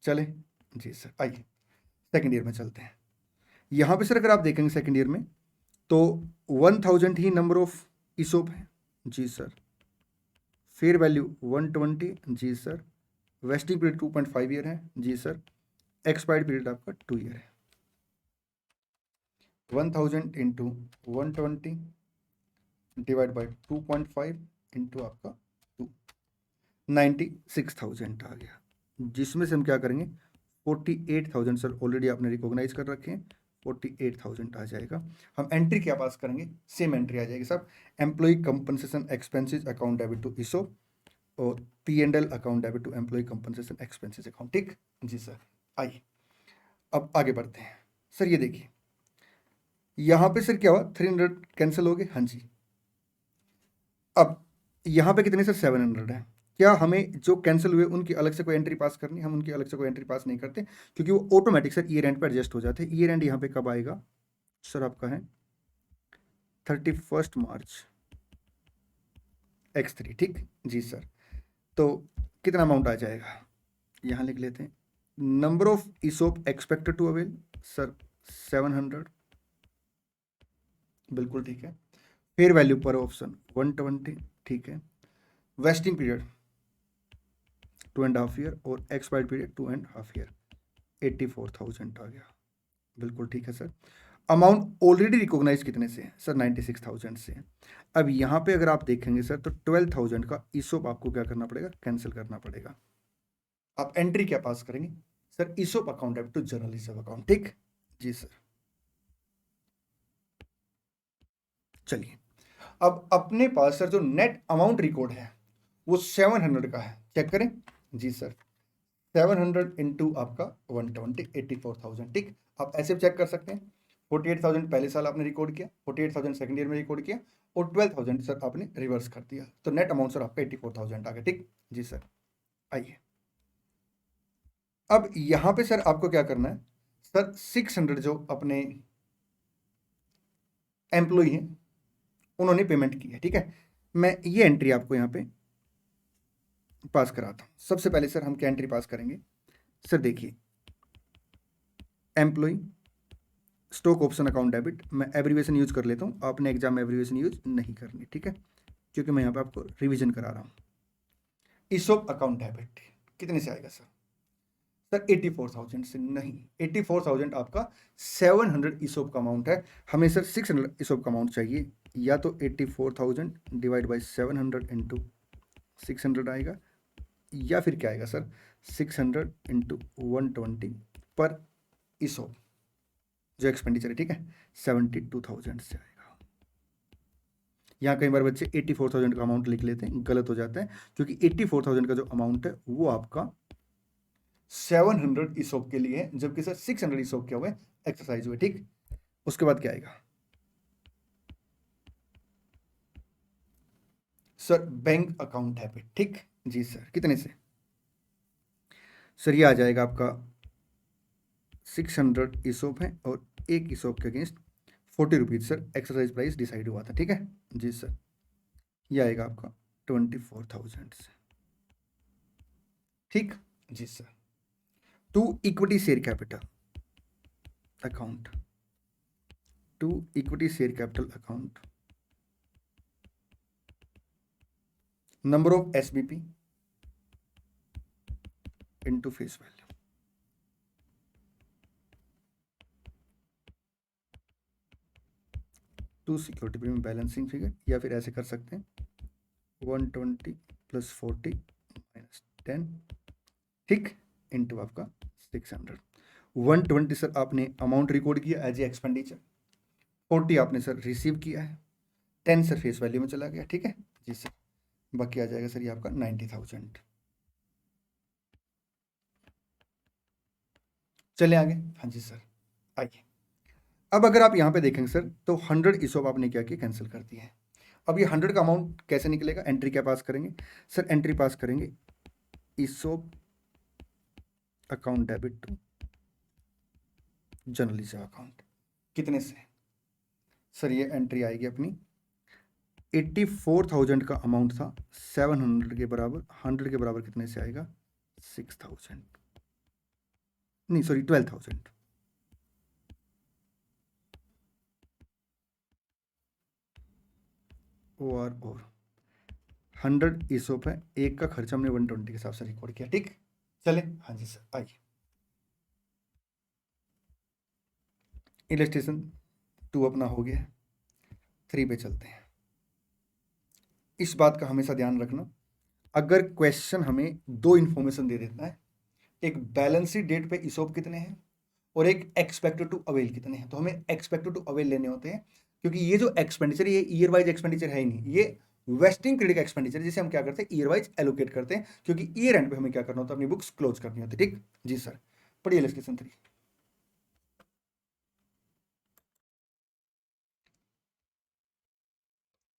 चले जी सर, आइए सेकेंड ईयर में चलते हैं। यहाँ पे सर अगर आप देखेंगे सेकेंड ईयर में तो 1000 ही नंबर ऑफ ईसोप है जी सर, फेयर वैल्यू 120 जी सर, वेस्टिंग पीरियड 2.5 ईयर है जी सर, एक्सपायर्ड पीरियड आपका 2 ईयर है। 1000 इंटू 120 डिवाइड बाई 2.5 इंटू आपका 2, 96,000 आ गया, जिसमें से हम क्या करेंगे 48,000 सर ऑलरेडी आपने रिकॉग्नाइज कर रखे हैं, 48,000 आ जाएगा। हम एंट्री क्या पास करेंगे, सेम एंट्री आ जाएगी सब, employee compensation expenses account debit to ESOP और P&L account debit to employee compensation expenses account. ठीक जी सर, आइए अब आगे बढ़ते हैं। सर ये देखिए, यहां पे सर क्या हुआ, 300 कैंसिल हो गए, हाँ जी। अब यहाँ पे कितने सर, 700 है। क्या हमें जो कैंसिल हुए उनकी अलग से कोई एंट्री पास करनी, हम उनकी अलग से कोई एंट्री पास नहीं करते, क्योंकि वो ऑटोमेटिक सर ईयर एंड पे एडजस्ट हो जाते हैं। ईयर एंड यहाँ पे कब आएगा सर, आपका है 31 मार्च X3, ठीक जी सर। तो कितना अमाउंट आ जाएगा, यहाँ लिख लेते हैं। Number of ESOP expected to avail sir 700, बिल्कुल ठीक है। फेयर वैल्यू पर ऑप्शन 120, ठीक है। वेस्टिंग पीरियड 2.5 ईयर और एक्सपायर्ड पीरियड 2.5 ईयर, 84,000 आ गया, बिल्कुल ठीक है सर। अमाउंट ऑलरेडी रिकॉग्नाइज कितने से है सर, 96,000 से है। अब यहाँ पे अगर आप देखेंगे सर तो 12,000 का ईसोप आपको क्या करना पड़ेगा, कैंसिल करना पड़ेगा। आप एंट्री क्या पास करेंगे sir, ESOP account debit to general reserve account, ठीक जी सर। चलिए, अब अपने पास सर जो नेट अमाउंट रिकॉर्ड है वो 700 का है, चेक करें जी सर। 700 इंटू आपका 120, 84,000, ठीक। आप ऐसे चेक कर सकते हैं, 48,000 पहले साल आपने रिकॉर्ड किया, 48,000 सेकंड ईयर में रिकॉर्ड किया, और 12,000 सर आपने रिवर्स कर दिया, तो नेट अमाउंट सर आपका 84,000 आ गया, ठीक जी सर। आइए, अब यहां पे सर आपको क्या करना है सर, 600 जो अपने एम्प्लॉय हैं उन्होंने पेमेंट की है, ठीक है। मैं ये एंट्री आपको यहाँ पे पास कराता हूँ। सबसे पहले सर हम क्या एंट्री पास करेंगे सर, देखिए employee stock option account debit, मैं एब्रीवेशन यूज कर लेता हूँ, आपने एग्जाम में एब्रीवेशन यूज नहीं करनी, ठीक है, क्योंकि मैं यहाँ पे आपको रिवीजन करा रहा हूँ। ईसोप अकाउंट डेबिट कितने से आएगा सर, सर 84,000 से नहीं, 84,000 आपका 700 ईसोप का अमाउंट है, हमें सर 600 ईसोप का अमाउंट चाहिए। या तो 84,000 डिवाइड बाई 700 इंटू 600 आएगा, या फिर क्या आएगा सर 600 इंटू 120 पर ईसोप जो एक्सपेंडिचर है, ठीक है, 72,000 से आएगा। यहाँ कई बार बच्चे 84,000 का अमाउंट लिख लेते हैं, गलत हो जाता है, क्योंकि 84,000 का जो अमाउंट है वो आपका 700 ईसोप के लिए है, जबकि सर 600 ईसोप क्या हुए, एक्सरसाइज हुए, ठीक। उसके बाद क्या आएगा सर, बैंक अकाउंट डेबिट, ठीक जी सर। कितने से सर, ये आ जाएगा आपका 600 ईसोप है और एक ईसोप के against 40 rupees sir exercise price decide हुआ था, ठीक है जी सर। ये आएगा आपका 24,000 से, ठीक जी sir. To equity share capital account, to equity share capital account, number of SBP into face value, to security premium balancing figure, या फिर ऐसे कर सकते हैं 120 प्लस 40 माइनस 10, ठीक, इंटू आपका 600। 120 सर आपने अमाउंट रिकॉर्ड किया एज ए एक्सपेंडिचर, 40 आपने सर रिसीव किया है, 10 सर फेस वैल्यू में चला गया, ठीक है जी सर। बाकी आ जाएगा सर ये आपका 90,000। चले आगे, हाँ जी सर। आइए, अब अगर आप यहाँ पे देखेंगे सर तो 100 ईसोप आपने क्या किया, कैंसिल कर दिया है। अब ये 100 का अमाउंट कैसे निकलेगा, एंट्री क्या पास करेंगे सर, एंट्री पास करेंगे ESOP account debit to general reserve account. कितने से सर, ये एंट्री आएगी अपनी 84,000 का अमाउंट था, 700 के बराबर, 100 के बराबर कितने से आएगा 6,000, नहीं सॉरी 12,000। और 100 ईसोप है, एक का खर्चा हमने 120 के हिसाब से रिकॉर्ड किया, ठीक। चले, हाँ जी सर। आइए, इलस्ट्रेशन 2 अपना हो गया, 3 पे चलते हैं। इस बात का हमेशा ध्यान रखना, अगर क्वेश्चन हमें दो इंफॉर्मेशन दे देता है, एक बैलेंस शीट डेट पे ईसोप कितने हैं और एक एक्सपेक्टेड टू अवेल कितने हैं, तो हमें एक्सपेक्टेड टू अवेल लेने होते हैं, क्योंकि ये जो एक्सपेंडिचर ये ईयर वाइज एक्सपेंडिचर है ही नहीं, ये वेस्टिंग पीरियड का एक्सपेंडिचर, जिसे हम क्या करते हैं ईयर वाइज एलोकेट करते हैं, क्योंकि ईयर एंड पे हमें क्या करना होता है, अपनी बुक्स क्लोज करनी होती है, ठीक जी सर। पढ़िए इलस्ट्रेशन 3।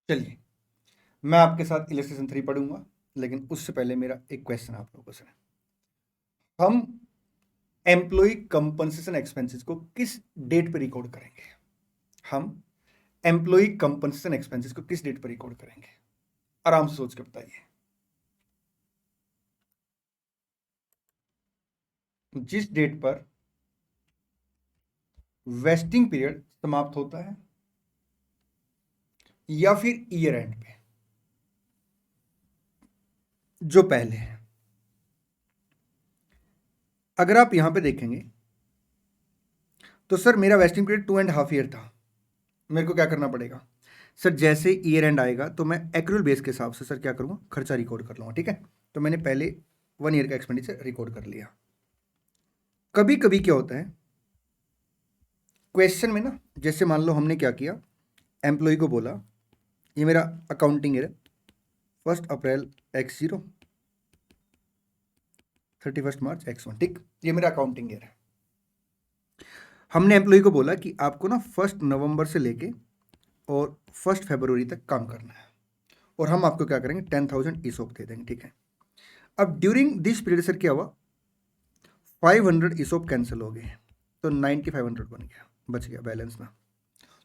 चलिए, मैं आपके साथ इलस्ट्रेशन 3 पढ़ूंगा, लेकिन उससे पहले मेरा एक क्वेश्चन आप लोगों से। हम एम्प्लॉय कंपनसेशन एक्सपेंसेस को किस डेट पर रिकॉर्ड करेंगे? हम एम्प्लॉय कंपनसेशन एक्सपेंसेस को किस डेट पर रिकॉर्ड करेंगे? आराम से सोच के बताइए। जिस डेट पर वेस्टिंग पीरियड समाप्त होता है या फिर ईयर एंड पे, जो पहले है। अगर आप यहां पे देखेंगे तो सर मेरा वेस्टिंग पीरियड 2.5 ईयर था, मेरे को क्या करना पड़ेगा सर? जैसे ईयर एंड आएगा तो मैं एक्रूअल बेस के हिसाब से सर क्या करूंगा, खर्चा रिकॉर्ड कर लूंगा। ठीक है, तो मैंने पहले 1 ईयर का एक्सपेंडिचर रिकॉर्ड कर लिया। कभी कभी क्या होता है क्वेश्चन में ना, जैसे मान लो हमने क्या किया, एम्प्लॉय को बोला ये मेरा अकाउंटिंग ईयर 1 अप्रैल X0, 31 मार्च X1। ठीक, ये मेरा अकाउंटिंग ईयर है। हमने एम्प्लॉय को बोला कि आपको ना 1 नवंबर से लेके और 1 फरवरी तक काम करना है, और हम आपको क्या करेंगे 10,000 ईसॉप दे देंगे। ठीक है, अब ड्यूरिंग दिस पीरियड सर क्या हुआ, 500 ईसॉप कैंसिल हो गए, तो 9500 बन गया, बच गया बैलेंस ना।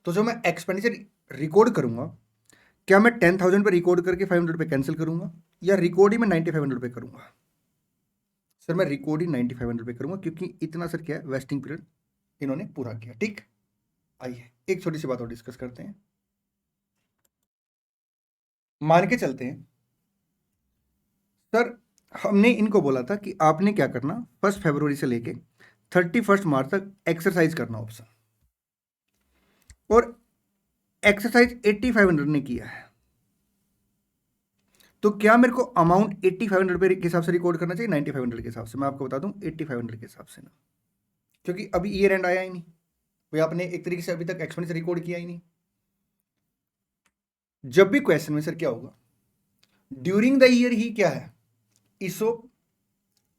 तो जो मैं एक्सपेंडिचर रिकॉर्ड करूंगा, क्या मैं 10,000 पे रिकॉर्ड करके 500 पे कैंसिल करूंगा, या रिकॉर्ड ही मैं 9500 पे करूंगा? सर मैं रिकॉर्ड ही 9500 पे करूंगा, क्योंकि इतना सर क्या है वेस्टिंग पीरियड इन्होंने पूरा किया। ठीक, आइए एक छोटी सी बात और डिस्कस करते हैं। मान के चलते हैं सर हमने इनको बोला था कि आपने क्या करना, 1 फरवरी से लेके 31 मार्च तक एक्सरसाइज करना ऑप्शन, और एक्सरसाइज 8500 ने किया है। तो क्या मेरे को अमाउंट 8500 के हिसाब से रिकॉर्ड करना चाहिए 9500 के हिसाब से? मैं आपको बता दूं 8500 के हिसाब से ना, क्योंकि अभी ईयर एंड आया ही नहीं भाई, आपने एक तरीके से अभी तक एक्सपेंडिचर रिकॉर्ड किया ही नहीं। जब भी क्वेश्चन में सर क्या होगा, ड्यूरिंग द ईयर ही क्या है, ईसोप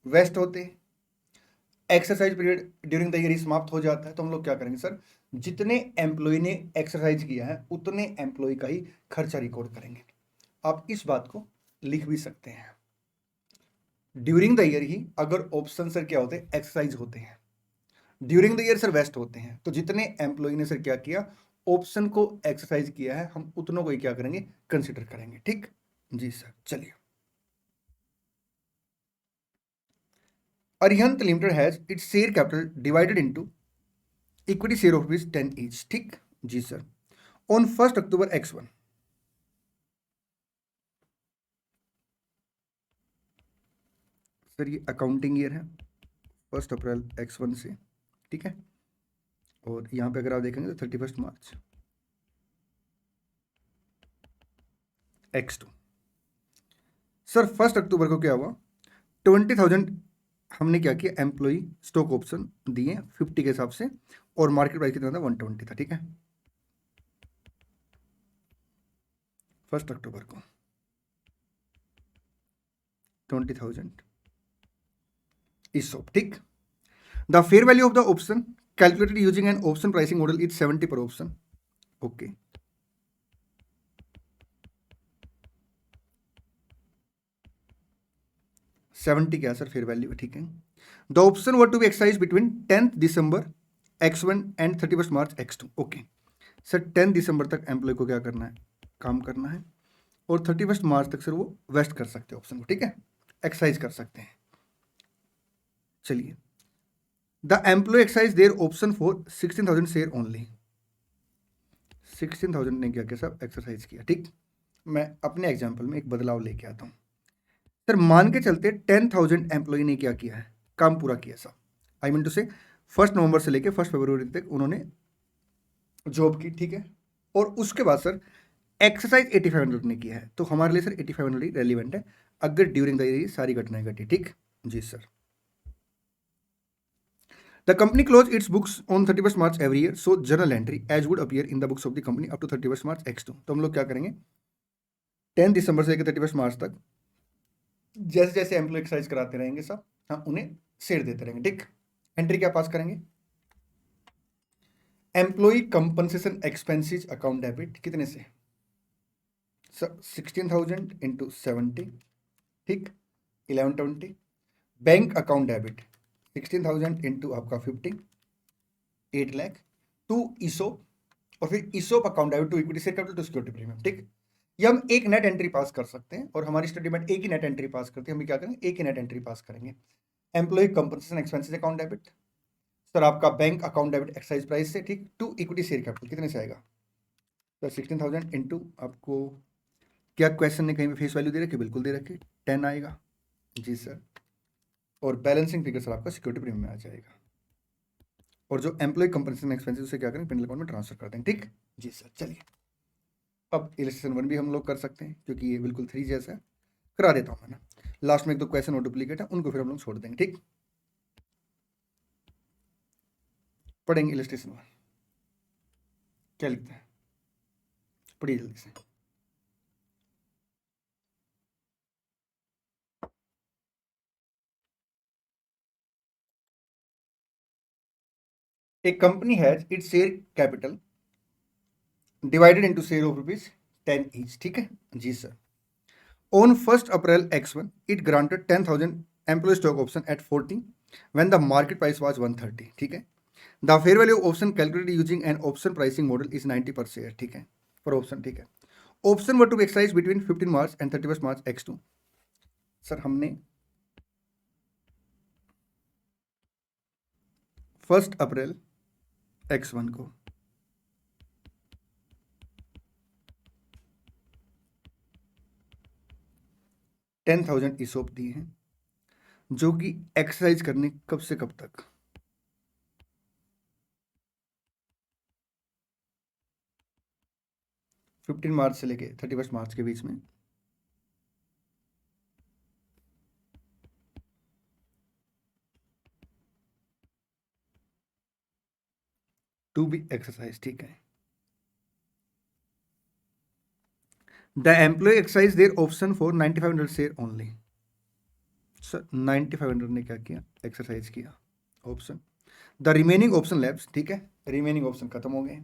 वेस्ट होते हैं, exercise period during the year ही समाप्त हो जाता है, तो हम लोग क्या करेंगे सर, जितने एम्प्लॉय ने एक्सरसाइज किया है उतने एम्प्लॉय का ही खर्चा रिकॉर्ड करेंगे। आप इस बात को लिख भी सकते हैं, ड्यूरिंग द ईयर ही अगर ऑप्शन सर क्या होते हैं, एक्सरसाइज होते हैं, during the year sir vest होते हैं, तो जितने एम्प्लॉय ने सर क्या किया, ऑप्शन को एक्सरसाइज किया है, हम उतनों को ही क्या करेंगे, कंसिडर करेंगे। ठीक जी सर, चलिए। Arihant limited has its share capital divided into equity share of rupees 10 each. ठीक जी sir, on 1 October X1। Sir ये अकाउंटिंग ईयर है 1 अप्रैल X1 से, ठीक है, और यहां पे अगर आप देखेंगे तो 31 मार्च X2। सर 1 अक्टूबर को क्या हुआ, 20,000 हमने क्या किया, एम्प्लॉय स्टॉक ऑप्शन दिए 50 के हिसाब से, और मार्केट प्राइस कितना था 120 था। ठीक है, 1 अक्टूबर को 20,000 ESOP। ठीक, the fair value of the option calculated using an option pricing model is 70 पर ऑप्शन। ओके, 70 क्या सर फेयर वैल्यू? ठीक है, the option were to be exercise between 10 December X1 and 31 March X2। Okay sir, 10 दिसंबर तक एम्प्लॉय को क्या करना है, काम करना है, और 31 मार्च तक सर वो वेस्ट कर सकते हैं ऑप्शन को। ठीक है, एक्सरसाइज कर सकते हैं। चलिए, the employee exercise their option for 16,000 share only. 16,000 ने क्या किया सब एक्सरसाइज किया। ठीक, मैं अपने एग्जाम्पल में एक बदलाव लेके आता हूँ। सर मान के चलते 10,000 एम्प्लॉय ने क्या किया है, काम पूरा किया सब, आई मीन टू से 1 नवंबर से लेके 1 फरवरी तक उन्होंने जॉब की। ठीक है, और उसके बाद सर एक्सरसाइज 8500 ने किया है, तो हमारे लिए सर 8500 ही रेलिवेंट है अगर ड्यूरिंग द ईयर सारी घटनाएं घटी। ठीक जी sir, the company close its books on 31 March every year, so journal entry as would appear in the books of the company up to 31 March X2। तो हम लोग क्या करेंगे, 10 दिसंबर से लेकर 31 मार्च तक जैसे जैसे एम्प्लॉय एक्सरसाइज कराते रहेंगे सब, हम उन्हें शेयर देते रहेंगे। ठीक, एंट्री क्या पास करेंगे, employee compensation expenses account debit कितने से, 16,000 इंटू 70, ठीक, 1120। बैंक अकाउंट डेबिट 16,000 इंटू आपका 50, 8 लाख। टू ईसोप, और फिर ESOP account debit to equity share capital to security premium, ठीक। ये हम एक नेट एंट्री पास कर सकते हैं, और हमारी स्टेटमेंट एक ही नेट एंट्री पास करती है। हम क्या करेंगे, एक ही नेट एंट्री पास करेंगे। Employee compensation expenses account debit, sir आपका bank account debit excise price से, ठीक, टू इक्विटी शेयर कैपिटल कितने से आएगा, सर 16,000 इंटू आपको, क्या क्वेश्चन ने कहीं पे फेस वैल्यू दे रखी, बिल्कुल दे रखी, 10 आएगा जी सर। और बैलेंसिंग फिगर सर आपका सिक्योरिटी प्रीमियम में आ जाएगा। और जो एम्प्लॉय कंपनसेशन एक्सपेंसेस उसे क्या करें, पिनल अकाउंट में ट्रांसफर कर दें, ठीक जी सर। चलिए अब इलस्ट्रेशन 1 भी हम लोग कर सकते हैं, क्योंकि ये बिल्कुल 3 जैसा है। करा देता हूँ मैं ना, लास्ट में एक दो क्वेश्चन और डुप्लीकेट है, उनको फिर हम लोग छोड़ देंगे, ठीक। पढ़ेंगे इलस्ट्रेशन 1, क्या लिखते हैं, पढ़िए जल्दी से। A company has its share capital divided into share of rupees 10 each, ठीक है जी sir. On 1st April X1, it granted 10,000 employee stock option at 40 when the market price was 130, ठीक है। The fair value of option calculated using an option pricing model is 90 per share, ठीक है, per option, ठीक है। Option were to be exercised between 15 March and 31st March X2। Sir हमने 1 अप्रैल X1 को 10,000 ईसोप दिए हैं, जो कि एक्सरसाइज करने कब से कब तक, 15 मार्च से लेके 31 मार्च के बीच में। टू बी एक्सरसाइज, ठीक है। The employee exercise their option for 9500 share only. Sir 9500 ने क्या किया, एक्सरसाइज किया option. The remaining option lapse, ठीक है, रिमेनिंग ऑप्शन खत्म हो गए।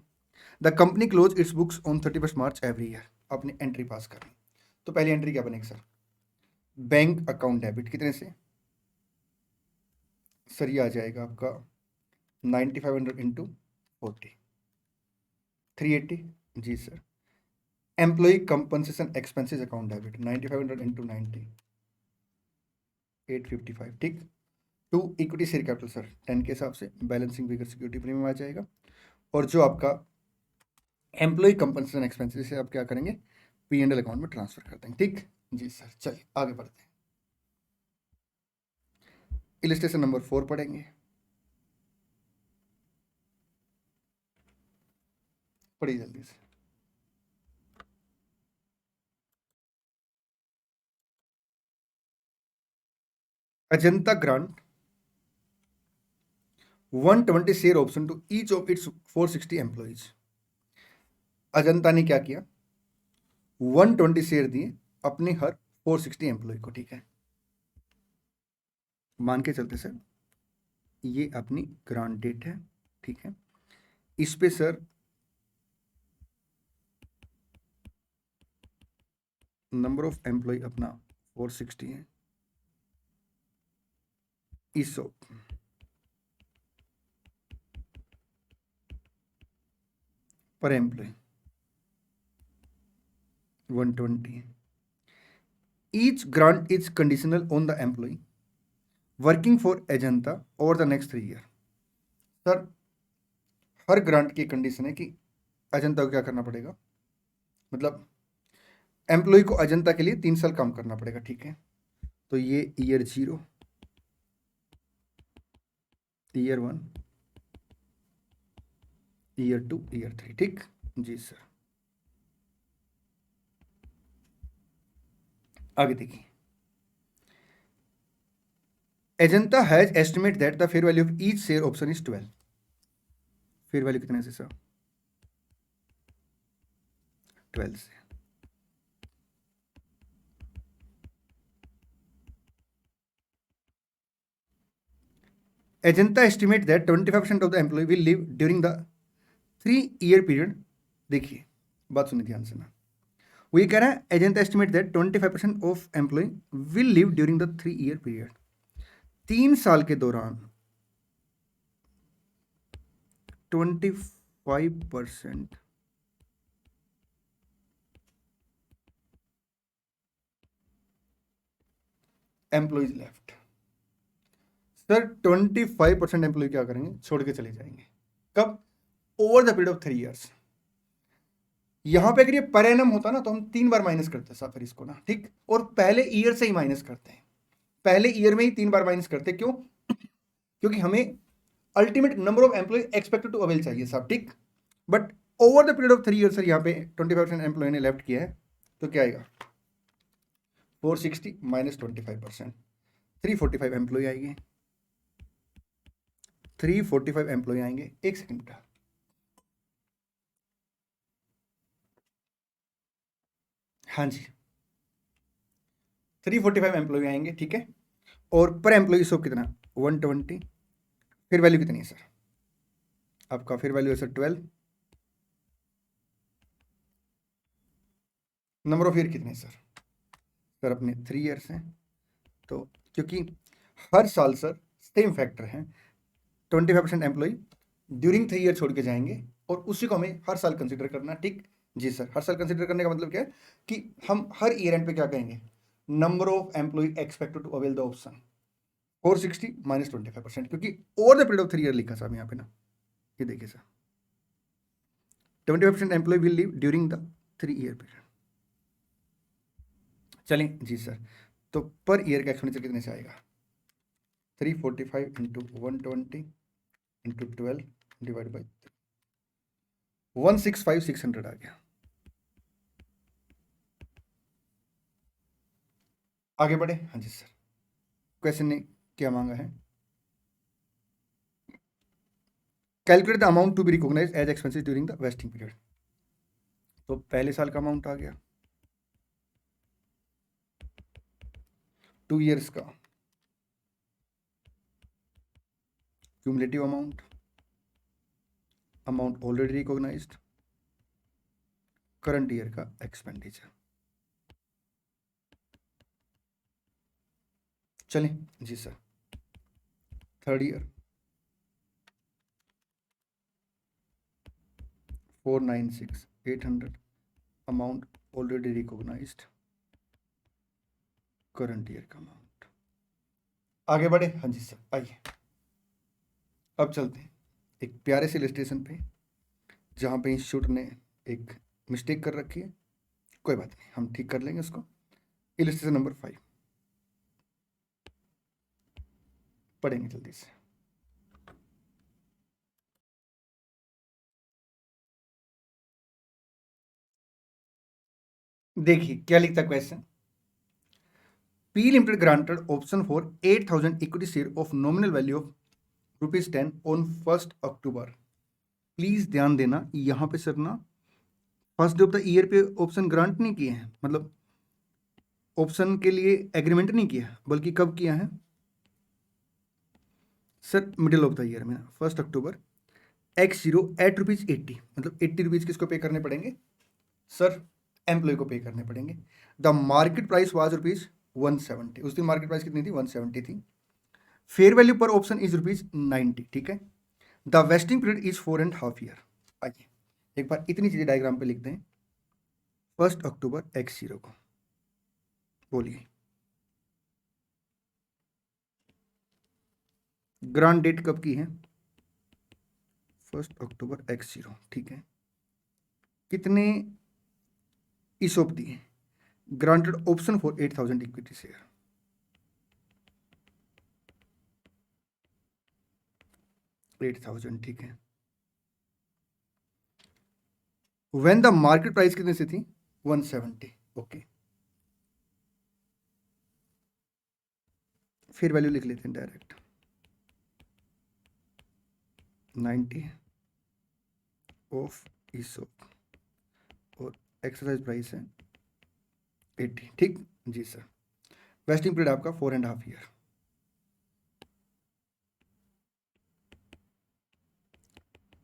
The company close its books on 31 March every year. अपनी एंट्री पास करनी, तो पहली एंट्री क्या बनेगी सर, बैंक अकाउंट डेबिट कितने से, सर ये आ जाएगा आपका 9500 इंटू 40, 380 जी sir. Employee compensation expenses account debit 9500 into 90, 855, ठीक। To equity share capital sir 10 के हिसाब से, बैलेंसिंग फिगर सिक्योरिटी प्रीमियम आ जाएगा। और जो आपका एम्प्लॉय कंपनसेशन एक्सपेंसेस से आप क्या करेंगे, P&L अकाउंट में ट्रांसफर कर देंगे, ठीक जी सर। चलिए आगे बढ़ते हैं, इलस्ट्रेशन नंबर 4 पढ़ेंगे, पढ़िए जल्दी से। Ajanta grant 120 share option to each of its 460 employees. Ajanta ने क्या किया, 120 शेयर दिए अपने हर 460 एम्प्लॉय को, ठीक है। मान के चलते सर ये अपनी ग्रांट डेट है, ठीक है। इस पे सर नंबर ऑफ एम्प्लॉय अपना 460 है, ईसोप पर employee 120। Each grant is conditional on the employee working for Ajanta over the next 3 year. Sir हर ग्रांट की कंडीशन है कि अजंता को क्या करना पड़ेगा, मतलब एम्प्लॉय को अजंता के लिए 3 साल काम करना पड़ेगा, ठीक है। तो ये ईयर 0, ईयर 1, ईयर 2, ईयर 3, ठीक जी सर। आगे देखिए, Ajanta has estimate that the fair value of each share option is 12। Fair value कितने से सर, 12 से। Ajanta estimate that 25% of the employee will leave during the 3 year period। देखिए बात सुनिए ध्यान से ना, वही कह रहा है agent estimate that 25% of employee will leave during the 3 year period. 3 साल के दौरान 25% एम्प्लॉयज लेफ्ट। सर 25% एम्प्लॉय क्या करेंगे, छोड़ के चले जाएंगे। कब? Over the period of 3 years. यहां पे अगर ये पर एनम होता ना तो हम 3 बार माइनस करते हैं फिर इसको ना, ठीक, और पहले ईयर से ही माइनस करते हैं, पहले ईयर में ही 3 बार माइनस करते हैं। क्यों? क्योंकि हमें ultimate number of employee expected to avail चाहिए साहब, ठीक। But over the period of 3 year sir यहाँ पे 25% एम्प्लॉय ने लेफ्ट किया है, तो क्या आएगा? 460 माइनस 25%, 345 एम्प्लॉय आएंगे। 345 एम्प्लॉय आएंगे। एक सेकंड का, हाँ जी, 345 एम्प्लॉय आएंगे, ठीक है। और पर एम्प्लॉय सो कितना? 120। फिर वैल्यू कितनी है सर आपका? फिर वैल्यू है सर 12। नंबर ऑफ ईयर कितने सर? सर अपने 3 ईयर्स हैं। तो क्योंकि हर साल सर सेम फैक्टर है, 25% एम्प्लॉय ड्यूरिंग 3 ईयर छोड़ के जाएंगे और उसी को हमें हर साल कंसिडर करना, ठीक। जी सर, हर साल कंसिडर करने का मतलब क्या है कि हम हर ईयर एंड पे क्या कहेंगे? Number of employee expected to avail the option 460 minus 25%, क्योंकि over the period of 3 year लिखा साहब यहाँ पे ना। ये देखिए sir, 25% employee will leave during the 3 year period. चलें जी सर, तो पर ईयर का एक्सपेंडिचर कितने से आएगा? 345 इंटू 120 इंटू 12 डिवाइड बाई 165,600 आ गया। आगे बढ़े, हाँ जी सर। क्वेश्चन ने क्या मांगा है? Calculate the amount to be recognize as expenses during the vesting period. तो पहले साल का अमाउंट आ गया, 2 ईयर्स का cumulative amount, amount already recognised, current year का एक्सपेंडिचर। चलें जी sir, third year 496,800, amount already recognised, current year का अमाउंट। आगे बढ़े, हाँ जी सर, आइए अब चलते हैं एक प्यारे से इलस्ट्रेशन पे जहाँ पे इंस्टीट्यूट ने एक मिस्टेक कर रखी है। कोई बात नहीं, हम ठीक कर लेंगे उसको। इलस्ट्रेशन नंबर 5 पढ़ेंगे जल्दी से। देखिए क्या लिखता question. P Limited granted option for 8,000 equity share of nominal value of ₹10 on 1st October। Please ध्यान देना यहाँ पे सर ना first day of the year पे ऑप्शन ग्रांट नहीं किए हैं, मतलब ऑप्शन के लिए एग्रीमेंट नहीं किया, बल्कि कब किया है sir? Middle of the year में, 1 अक्टूबर। X0 एट ₹80, मतलब ₹80 किसको पे करने पड़ेंगे सर? एम्प्लॉय को पे करने पड़ेंगे। The market price was ₹170। उस दिन मार्केट प्राइस कितनी थी? 170 थी। Fair value per option is ₹90, ठीक है। The vesting period is 4.5 year. आइए एक बार इतनी चीजें डायग्राम पे लिखते हैं। 1 अक्टूबर X0 को बोलिए ग्रांट डेट कब की है? 1 अक्टूबर X0, ठीक है। कितने ईसोप दिए? Granted option for 8,000 equity share, 8,000, ठीक है। व्हेन द मार्केट प्राइस कितने से थी? 170, ओके। फिर वैल्यू लिख लेते हैं डायरेक्ट, 90 ऑफ ईसोप और एक्सरसाइज प्राइस है 80, ठीक जी सर। वेस्टिंग पीरियड आपका 4.5 ईयर।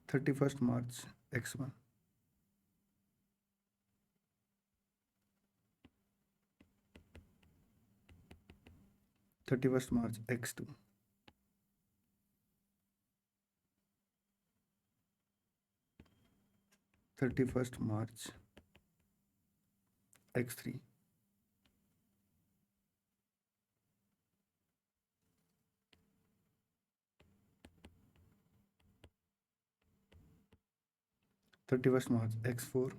31 मार्च X1, 31st March X2, 31st March X3, 31st March X4,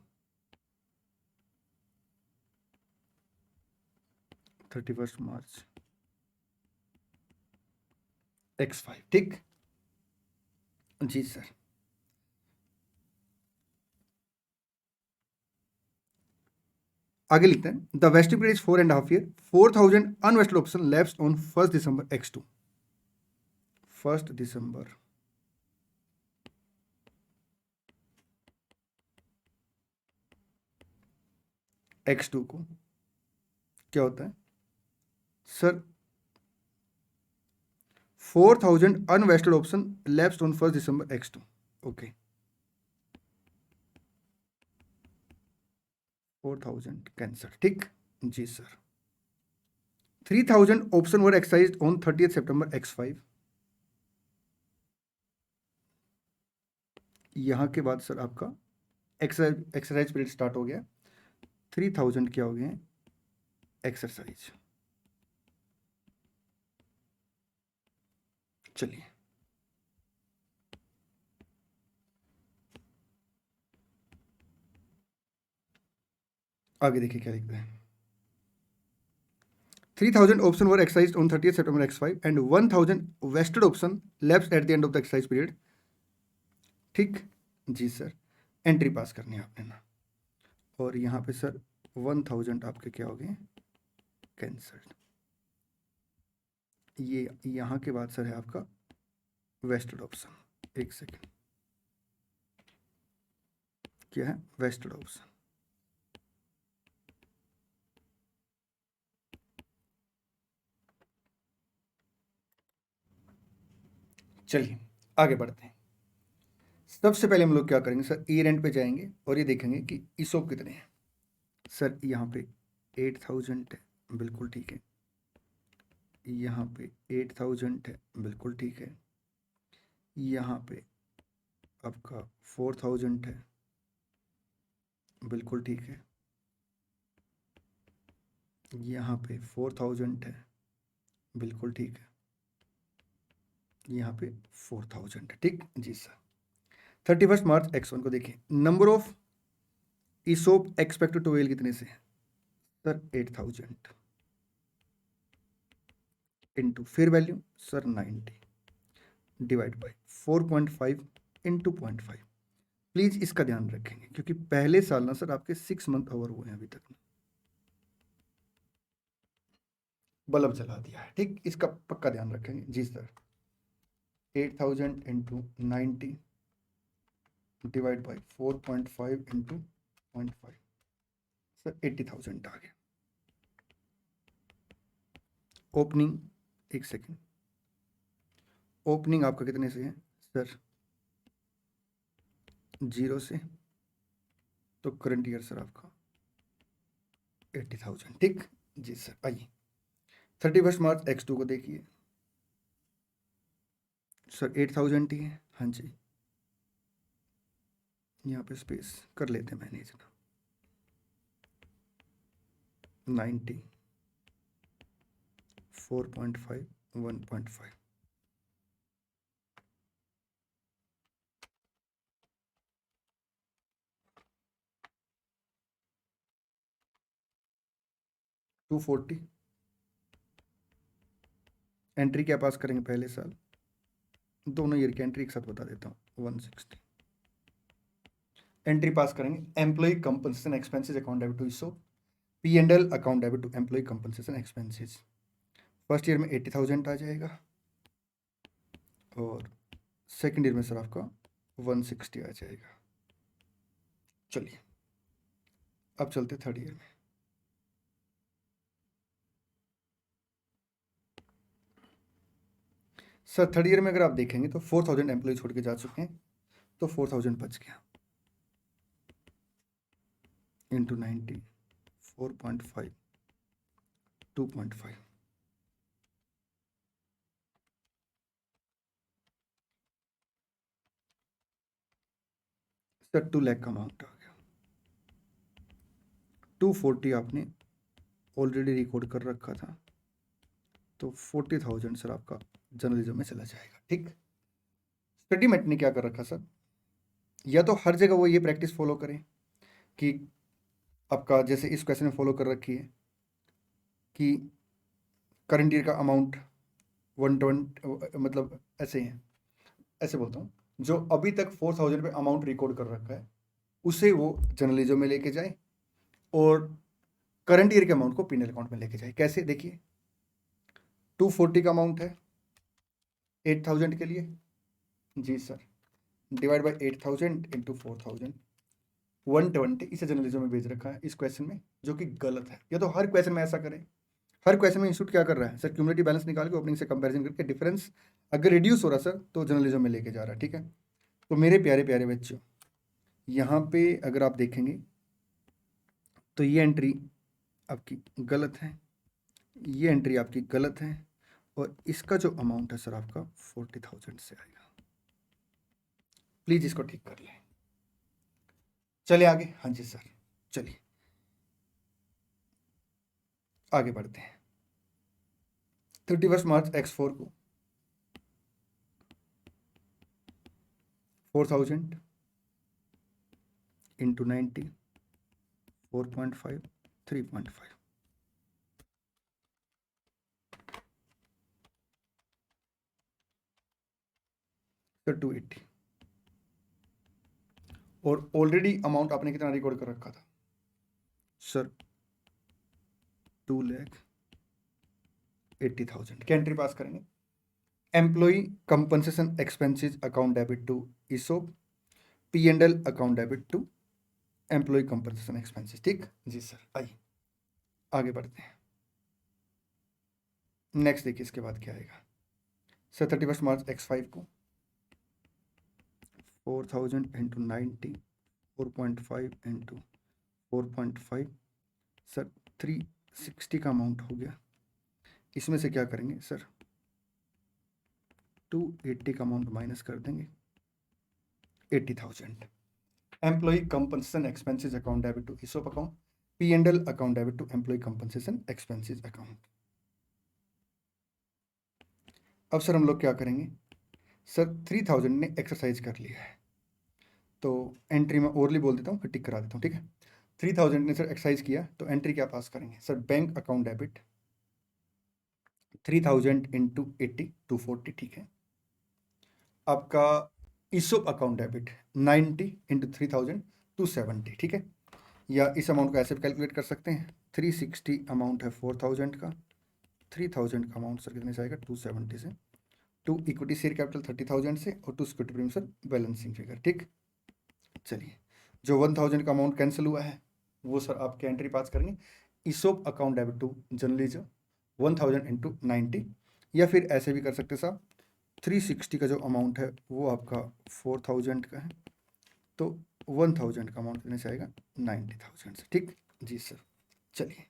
31st March X5। ठीक जी सर। आगे लिखते हैं the vesting period is 4.5 year, 4000 unvested option lapsed on 1st December X2, 1st December X2 को क्या होता है sir? 4000 unvested option lapsed on 1st December X2। Okay 4000 cancel. ठीक जी sir. 3000 option were exercised on 30th September X5। यहां के बाद सर आपका एक्सरसाइज पीरियड स्टार्ट हो गया। 3000 क्या हो गए एक्सरसाइज। चलिए आगे देखिए क्या लिखते हैं। 3000 option were exercised on 30th September X5 and 1000 vested option lapsed at the end of the exercise period। ठीक जी सर। एंट्री पास करनी है आपने ना, और यहाँ पे सर 1000 आपके क्या हो गए कैंसल्ड। ये यहाँ के बाद सर है आपका वेस्टेड ऑप्शन। एक सेकेंड, क्या है वेस्टेड ऑप्शन। चलिए आगे बढ़ते हैं। सबसे पहले हम लोग क्या करेंगे सर, ईयर एंड पे जाएंगे और ये देखेंगे कि ईसोप कितने हैं। सर यहाँ पे 8000 है, बिल्कुल ठीक है। यहाँ पे 8000 है, बिल्कुल ठीक है। यहाँ पे आपका 4000 है, बिल्कुल ठीक है। यहाँ पे 4000 है, बिल्कुल ठीक है। यहाँ पे 4000 है। ठीक जी सर। 31st March X1 को देखिए, number of ESOP expected to वेल कितने से है sir? 8000 into fair value sir 90 divide by 4.5 into 0.5। Please इसका ध्यान रखेंगे क्योंकि पहले साल ना सर आपके 6 मंथ ओवर हुए हैं अभी तक। बल्ब जला दिया है। ठीक, इसका पक्का ध्यान रखेंगे जी sir. 8000 into 90 divide by 4.5 into 0.5 sir 80,000 आ गया। ओपनिंग, एक सेकेंड, ओपनिंग आपका कितने से है सर? 0 से, तो करंट ईयर सर आपका 80,000। ठीक जी सर। आइए 31st March X2 को देखिए सर 8000 ही है। हाँ जी, यहाँ पे स्पेस कर लेते हैं मैनेज। 90 4.5 1.5 240। एंट्री क्या पास करेंगे पहले साल? दोनों ईयर की एंट्री एक साथ बता देता हूँ। 160 एंट्री पास करेंगे। Employee compensation expenses account debit to ESOP, P&L account debit to employee compensation expenses. First year में 80,000 आ जाएगा और सेकेंड ईयर में सर आपका 160 आ जाएगा। चलिए अब चलते थर्ड ईयर में। सर थर्ड ईयर में अगर आप देखेंगे तो 4000 एम्प्लॉय छोड़ के जा चुके हैं, तो 4000 बच गया इंटू 90 4.5 2.5 सर 2 लाख का अमाउंट आ गया, 240 आपने ऑलरेडी रिकॉर्ड कर रखा था, तो 40,000 सर आपका जर्नलिज्म में चला जाएगा। ठीक, स्टडीमेट ने क्या कर रखा सर, या तो हर जगह वो ये प्रैक्टिस फॉलो करें कि आपका जैसे इस क्वेश्चन में फॉलो कर रखी है कि करंट ईयर का अमाउंट 120, मतलब ऐसे है, ऐसे बोलता हूँ, जो अभी तक 4,000 पे अमाउंट रिकॉर्ड कर रखा है उसे वो जर्नलिज्म में लेके जाए और करंट ईयर के अमाउंट को पीनल अकाउंट में लेके जाए। कैसे, देखिए 240 का अमाउंट है 8,000 के लिए, जी सर, डिवाइड बाय 8,000 इंटू 4,000, 120 इसे जर्नलिज्म में भेज रखा है इस क्वेश्चन में, जो कि गलत है। या तो हर क्वेश्चन में ऐसा करें, हर क्वेश्चन में इंस्टीट्यूट क्या कर रहा है सर, क्यूमुलेटिव बैलेंस निकाल के ओपनिंग से कंपैरिजन करके डिफरेंस अगर रिड्यूस हो रहा सर तो जर्नलिज्म में लेके जा रहा है। ठीक है, तो मेरे प्यारे प्यारे बच्चों, यहाँ पे अगर आप देखेंगे तो ये एंट्री आपकी गलत है, ये एंट्री आपकी गलत है, और इसका जो अमाउंट है सर आपका 40,000 से आएगा। प्लीज इसको ठीक कर लें। चलिए आगे, हाँ जी सर, चलिए आगे बढ़ते हैं। 31 मार्च X4 को 4,000 इंटू 90, 4.5, 3.5, सर 280, और ऑलरेडी अमाउंट आपने कितना रिकॉर्ड कर रखा था सर, 2,80,000। क्या एंट्री पास करेंगे, employee compensation expenses account debit to ESOP, P&L account debit to employee compensation expenses. ठीक, जी सर, आइए आगे बढ़ते हैं। नेक्स्ट देखिए इसके बाद क्या आएगा सर, 31 मार्च X5 को 4,000 इंटू 90, 4.5 इंटू 4.5, सर 360 का अमाउंट हो गया। इसमें से क्या करेंगे सर, 280 का अमाउंट माइनस कर देंगे, 80,000। Employee compensation expenses account debit to ESOP account, P&L account debit to employee compensation expenses account. अब सर हम लोग क्या करेंगे सर, 3,000 ने एक्सरसाइज कर लिया है, तो एंट्री में ओरली बोल देता हूँ फिर टिक करा देता हूँ। ठीक है, 3,000 ने सर एक्सरसाइज किया, तो एंट्री क्या पास करेंगे sir, bank account debit 3,000 into 80, 240। ठीक है, आपका ईसोप अकाउंट डेबिट 90 इंटू 3,000, 270। ठीक है, या इस अमाउंट को ऐसे भी कैलकुलेट कर सकते हैं, 360 अमाउंट है 4,000 का, 3,000 का अमाउंट सर कितने से आएगा, 270 से, 2 इक्विटी शेयर कैपिटल 30,000 से, और 2 security premium sir balancing figure. ठीक, चलिए जो 1,000 का अमाउंट कैंसिल हुआ है वो सर आपके एंट्री पास करेंगे, ESOP account debit to journalism 1,000 into 90, या फिर ऐसे भी कर सकते साहब, 360 का जो अमाउंट है वो आपका 4,000 का है, तो 1,000 का अमाउंट कितने से आएगा, 90,000 से। ठीक, जी सर, चलिए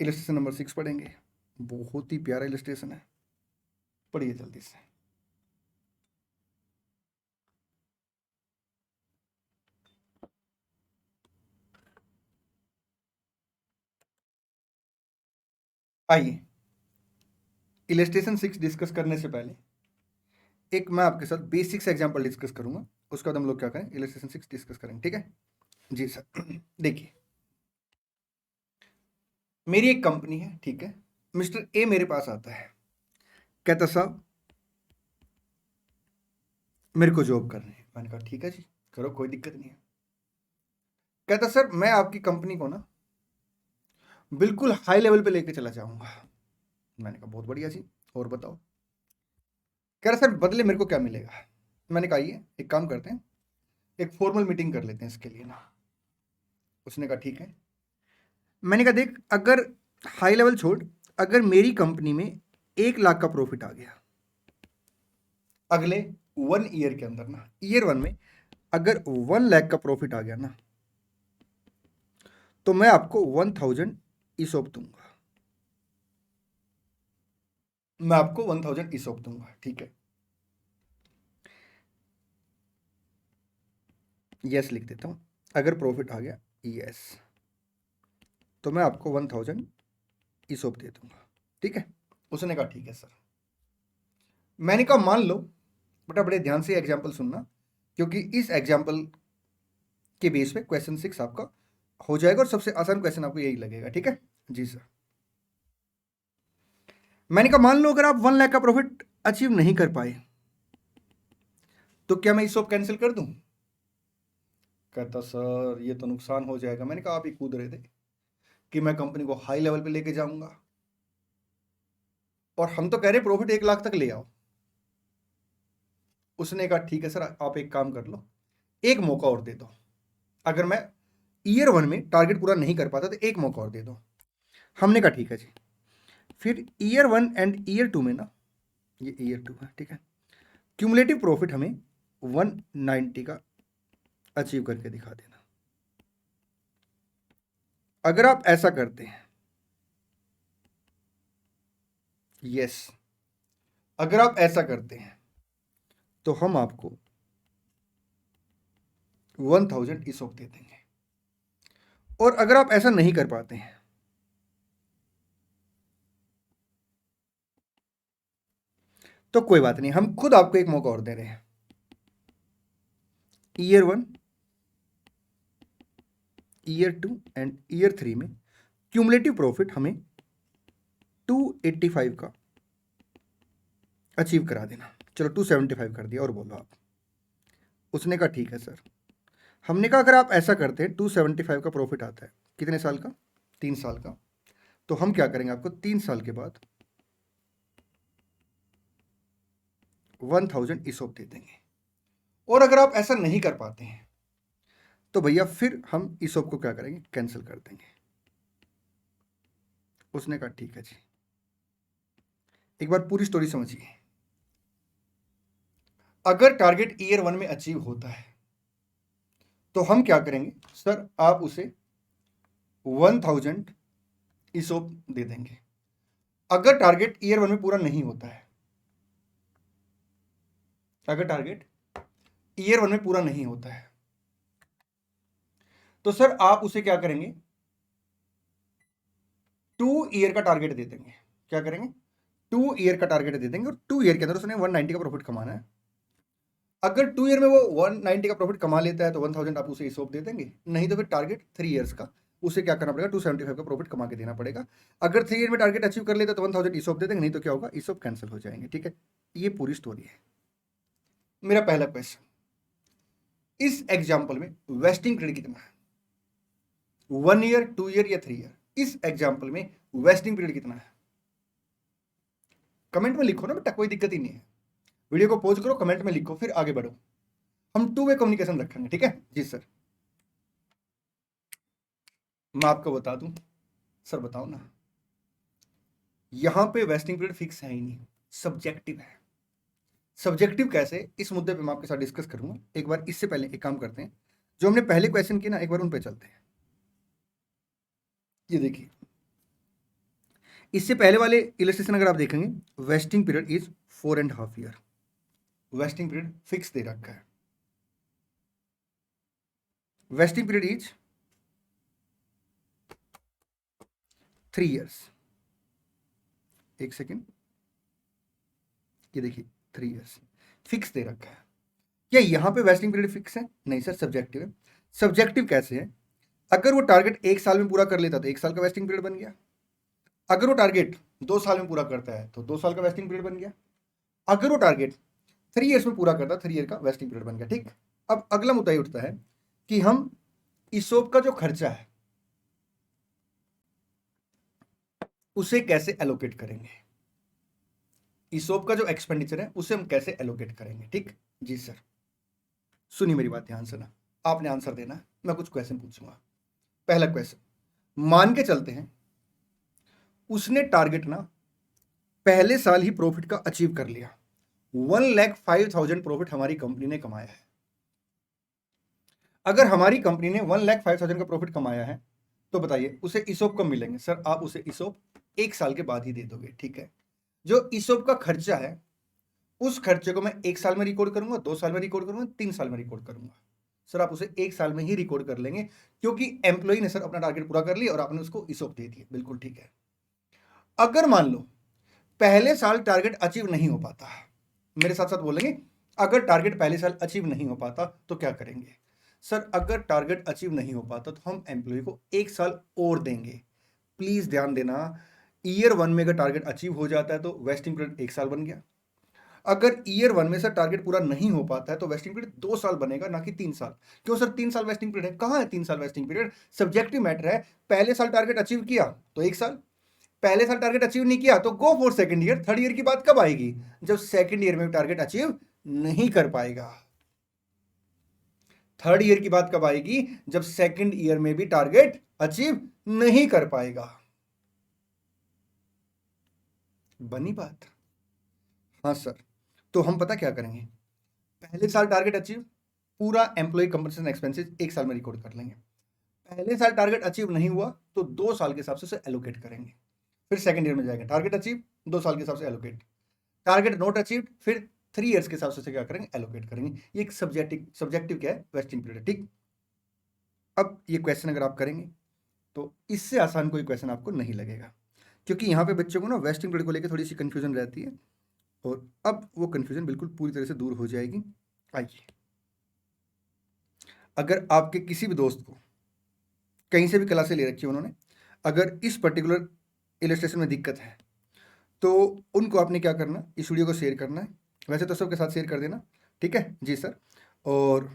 इलस्ट्रेशन नंबर 6 पढ़ेंगे, बहुत ही प्यारा इलस्ट्रेशन है, पढ़िए जल्दी से। आइए, इलस्ट्रेशन 6 डिस्कस करने से पहले एक मैं आपके साथ बेसिक्स एग्जांपल डिस्कस करूंगा, उसके बाद हम लोग क्या करें, इलस्ट्रेशन 6 डिस्कस करेंगे। ठीक है, जी सर। देखिए मेरी एक कंपनी है, ठीक है, मिस्टर ए मेरे पास आता है, कहता साहब मेरे को जॉब करनी है। मैंने कहा ठीक है जी करो, कोई दिक्कत नहीं है। कहता सर मैं आपकी कंपनी को ना बिल्कुल हाई लेवल पे लेके चला जाऊंगा। मैंने कहा बहुत बढ़िया जी, और बताओ। कह रहा सर बदले मेरे को क्या मिलेगा। मैंने कहा ये एक काम करते हैं, एक फॉर्मल मीटिंग कर लेते हैं इसके लिए ना। उसने कहा ठीक है। मैंने कहा देख, अगर हाई लेवल छोड़, अगर मेरी कंपनी में 1 लाख का प्रॉफिट आ गया अगले 1 ईयर के अंदर ना, ईयर 1 में अगर 1 लाख का प्रॉफिट आ गया ना, तो मैं आपको 1,000 ईसॉप दूंगा, मैं आपको 1,000 ईसॉप दूंगा। ठीक है, यस लिख देता हूँ। अगर प्रॉफिट आ गया यस, तो मैं आपको 1000 ईसोप दे दूंगा, ठीक है। उसने कहा ठीक है सर। मैंने कहा मान लो, बेटा बड़े ध्यान से एग्जाम्पल सुनना, क्योंकि इस एग्जाम्पल के बेस पे क्वेश्चन 6 आपका हो जाएगा और सबसे आसान क्वेश्चन आपको यही लगेगा, ठीक है जी सर। मैंने कहा मान लो अगर आप 1 लाख का प्रॉफिट अचीव नहीं कर पाए तो क्या मैं ईसोप कैंसिल कर दूं? कहता सर ये तो नुकसान हो जाएगा। मैंने कहा आप ही कूद रहे थे कि मैं कंपनी को हाई लेवल पे लेके जाऊंगा, और हम तो कह रहे प्रॉफिट 1 लाख तक ले आओ। उसने कहा ठीक है सर, आप एक काम कर लो, एक मौका और दे दो। अगर मैं ईयर 1 में टारगेट पूरा नहीं कर पाता तो एक मौका और दे दो। हमने कहा ठीक है जी। फिर ईयर 1 एंड ईयर 2 में ना, ये ईयर 2 है, ठीक है, क्यूमुलेटिव प्रॉफिट हमें 190 का अचीव करके दिखा देना। अगर आप ऐसा करते हैं, यस, अगर आप ऐसा करते हैं तो हम आपको 1000 ईसोप दे देंगे। और अगर आप ऐसा नहीं कर पाते हैं तो कोई बात नहीं, हम खुद आपको एक मौका और दे रहे हैं। ईयर 1, ईयर 2 एंड ईयर 3 में क्यूमुलेटिव प्रॉफिट हमें 285 का अचीव करा देना। चलो 275 कर दिया, और बोलो आप। उसने कहा ठीक है सर। हमने कहा अगर आप ऐसा करते हैं 275 का प्रॉफिट आता है कितने साल का? 3 साल का। तो हम क्या करेंगे, आपको 3 साल के बाद 1000 ईसोप दे देंगे। और अगर आप ऐसा नहीं कर पाते हैं तो भैया फिर हम ईसोप को क्या करेंगे, कैंसिल कर देंगे। उसने कहा ठीक है जी। एक बार पूरी स्टोरी समझिए। अगर टारगेट ईयर 1 में अचीव होता है तो हम क्या करेंगे सर, आप उसे 1000 ईसोप दे देंगे। अगर टारगेट ईयर 1 में पूरा नहीं होता है, अगर टारगेट ईयर 1 में पूरा नहीं होता है तो सर आप उसे क्या करेंगे, 2 ईयर का टारगेट दे देंगे। क्या करेंगे, 2 ईयर का टारगेट दे देंगे, और 2 ईयर के अंदर उसने 190 का प्रॉफिट कमाना है। अगर 2 ईयर में वो 190 का प्रॉफिट कमा लेता है तो 1000 आप उसे ईसोप दे देंगे, नहीं तो फिर टारगेट 3 ईयर्स का उसे क्या करना पड़ेगा, 275 का प्रॉफिट कमा के देना पड़ेगा। अगर 3 ईयर में टारगेट अचीव कर लेता तो 1000 ईसोप दे देंगे, नहीं तो क्या होगा, ईसोप कैंसिल हो जाएंगे, ठीक है। ये पूरी स्टोरी है। मेरा पहला क्वेश्चन, इस एग्जाम्पल में वेस्टिंग पीरियड कितना है? 1 ईयर, 2 ईयर या 3 ईयर? इस एग्जाम्पल में वेस्टिंग पीरियड कितना है? कमेंट में लिखो ना बेटा, कोई दिक्कत ही नहीं है। वीडियो को पॉज करो, कमेंट में लिखो, फिर आगे बढ़ो। हम 2 वे कम्युनिकेशन रखेंगे, ठीक है जी सर। मैं आपको बता दूं सर, बताओ ना, यहां पे वेस्टिंग पीरियड फिक्स है ही नहीं, सब्जेक्टिव है। सब्जेक्टिव कैसे, इस मुद्दे पे मैं आपके साथ डिस्कस करूंगा। एक बार इससे पहले एक काम करते हैं, जो हमने पहले क्वेश्चन किए ना, एक बार उन पे चलते हैं। ये देखिए, इससे पहले वाले इलस्ट्रेशन अगर आप देखेंगे, vesting period is 4.5 year. Vesting period fix दे रखा है। Vesting period is 3 years. एक सेकेंड, ये देखिए 3 ईयर्स फिक्स दे रखा है। क्या यहां पे वेस्टिंग पीरियड फिक्स है? नहीं सर, सब्जेक्टिव है। सब्जेक्टिव कैसे है, अगर वो टारगेट 1 साल में पूरा कर लेता तो 1 साल का वेस्टिंग पीरियड बन गया। अगर वो टारगेट 2 साल में पूरा करता है तो 2 साल का वेस्टिंग पीरियड बन गया। अगर वो टारगेट 3 ईयर्स में पूरा करता है, 3 ईयर का वेस्टिंग पीरियड बन गया, ठीक। अब अगला मुद्दा ये उठता है कि हम ईसोप का जो खर्चा है उसे कैसे एलोकेट करेंगे। ईसोप का जो एक्सपेंडिचर है उसे हम कैसे एलोकेट करेंगे, ठीक जी सर। सुनिए मेरी बात ध्यान से ना, आपने आंसर देना है, मैं कुछ क्वेश्चन पूछूंगा। पहला क्वेश्चन, मान के चलते हैं उसने टारगेट ना पहले साल ही प्रॉफिट का अचीव कर लिया। 1,05,000 प्रॉफिट हमारी कंपनी ने कमाया है। अगर हमारी कंपनी ने 1,05,000 का प्रॉफिट कमाया है तो बताइए उसे ईसोप कब मिलेंगे? सर आप उसे ईसोप 1 साल के बाद ही दे दोगे, ठीक है। जो ईसोप का खर्चा है उस खर्चे को मैं 1 साल में रिकॉर्ड करूंगा, 2 साल में रिकॉर्ड करूंगा, 3 साल में रिकॉर्ड करूंगा। सर आप उसे 1 साल में ही रिकॉर्ड कर लेंगे, क्योंकि एम्प्लॉय ने सर अपना टारगेट पूरा कर लिया और आपने उसको ESOP दे दिया। बिल्कुल ठीक है। अगर मान लो पहले साल टारगेट अचीव नहीं हो पाता, मेरे साथ साथ बोलेंगे, अगर टारगेट पहले साल अचीव नहीं हो पाता तो क्या करेंगे? सर अगर टारगेट अचीव नहीं हो पाता तो हम एम्प्लॉय को 1 साल और देंगे। प्लीज ध्यान देना, ईयर 1 में अगर टारगेट अचीव हो जाता है तो वेस्टिंग पीरियड 1 साल बन गया। अगर ईयर 1 में सर टारगेट पूरा नहीं हो पाता है तो वेस्टिंग पीरियड 2 साल बनेगा, ना कि 3 साल। क्यों सर 3 साल वेस्टिंग पीरियड है? कहां है 3 साल वेस्टिंग पीरियड? सब्जेक्टिव मैटर है। पहले साल टारगेट अचीव किया तो 1 साल, पहले साल टारगेट अचीव नहीं किया तो गो for second year. Third year की बात कब आएगी? जब सेकंड ईयर में टारगेट अचीव नहीं कर पाएगा। थर्ड ईयर की बात कब आएगी? जब सेकंड ईयर में भी टारगेट अचीव नहीं कर पाएगा। बनी बात? हाँ सर। तो हम पता क्या करेंगे, पहले साल टारगेट अचीव, पूरा एम्प्लॉय कंपनसेशन एक्सपेंसेस 1 साल में रिकॉर्ड कर लेंगे। पहले साल टारगेट अचीव नहीं हुआ तो 2 साल के हिसाब से उसे एलोकेट करेंगे। फिर सेकंड ईयर में जाएंगे, टारगेट अचीव, 2 साल के हिसाब से एलोकेट, टारगेट नॉट अचीव्ड, फिर 3 इयर्स के हिसाब से क्या करेंगे? एलोकेट करेंगे। ये एक सब्जेक्टिव क्या है? Vesting period. ठीक। अब ये क्वेश्चन अगर आप करेंगे तो इससे आसान कोई क्वेश्चन आपको नहीं लगेगा, क्योंकि यहाँ पे बच्चों को ना वेस्टिंग पीरियड को लेकर थोड़ी सी कंफ्यूजन रहती है, और अब वो कंफ्यूजन बिल्कुल पूरी तरह से दूर हो जाएगी। आइए, अगर आपके किसी भी दोस्त को कहीं से भी क्लासे ले रखी है उन्होंने, अगर इस पर्टिकुलर इलस्ट्रेशन में दिक्कत है तो उनको आपने क्या करना, इस वीडियो को शेयर करना है। वैसे तो सबके साथ शेयर कर देना, ठीक है जी सर। और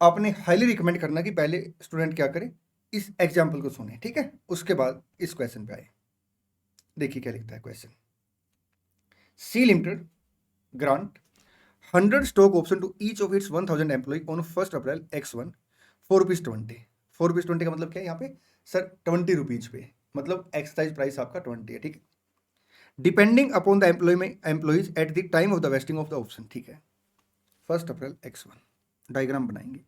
आपने हाईली रिकमेंड करना कि पहले स्टूडेंट क्या करे, इस एग्जाम्पल को सुने, ठीक है, उसके बाद इस क्वेश्चन पे आए। देखिए क्या लिखता है question. C limited grant 100 stock option to each of its 1000 employee on 1 April X1 ₹4.20। ₹4.20 का मतलब क्या है यहाँ पे सर? 20 रुपीज पे, मतलब एक्सरसाइज प्राइस आपका 20 है, ठीक है। Depending upon the employees eight the time of the vesting of the option, ठीक है। 1 अप्रैल X1 डायग्राम बनाएंगे।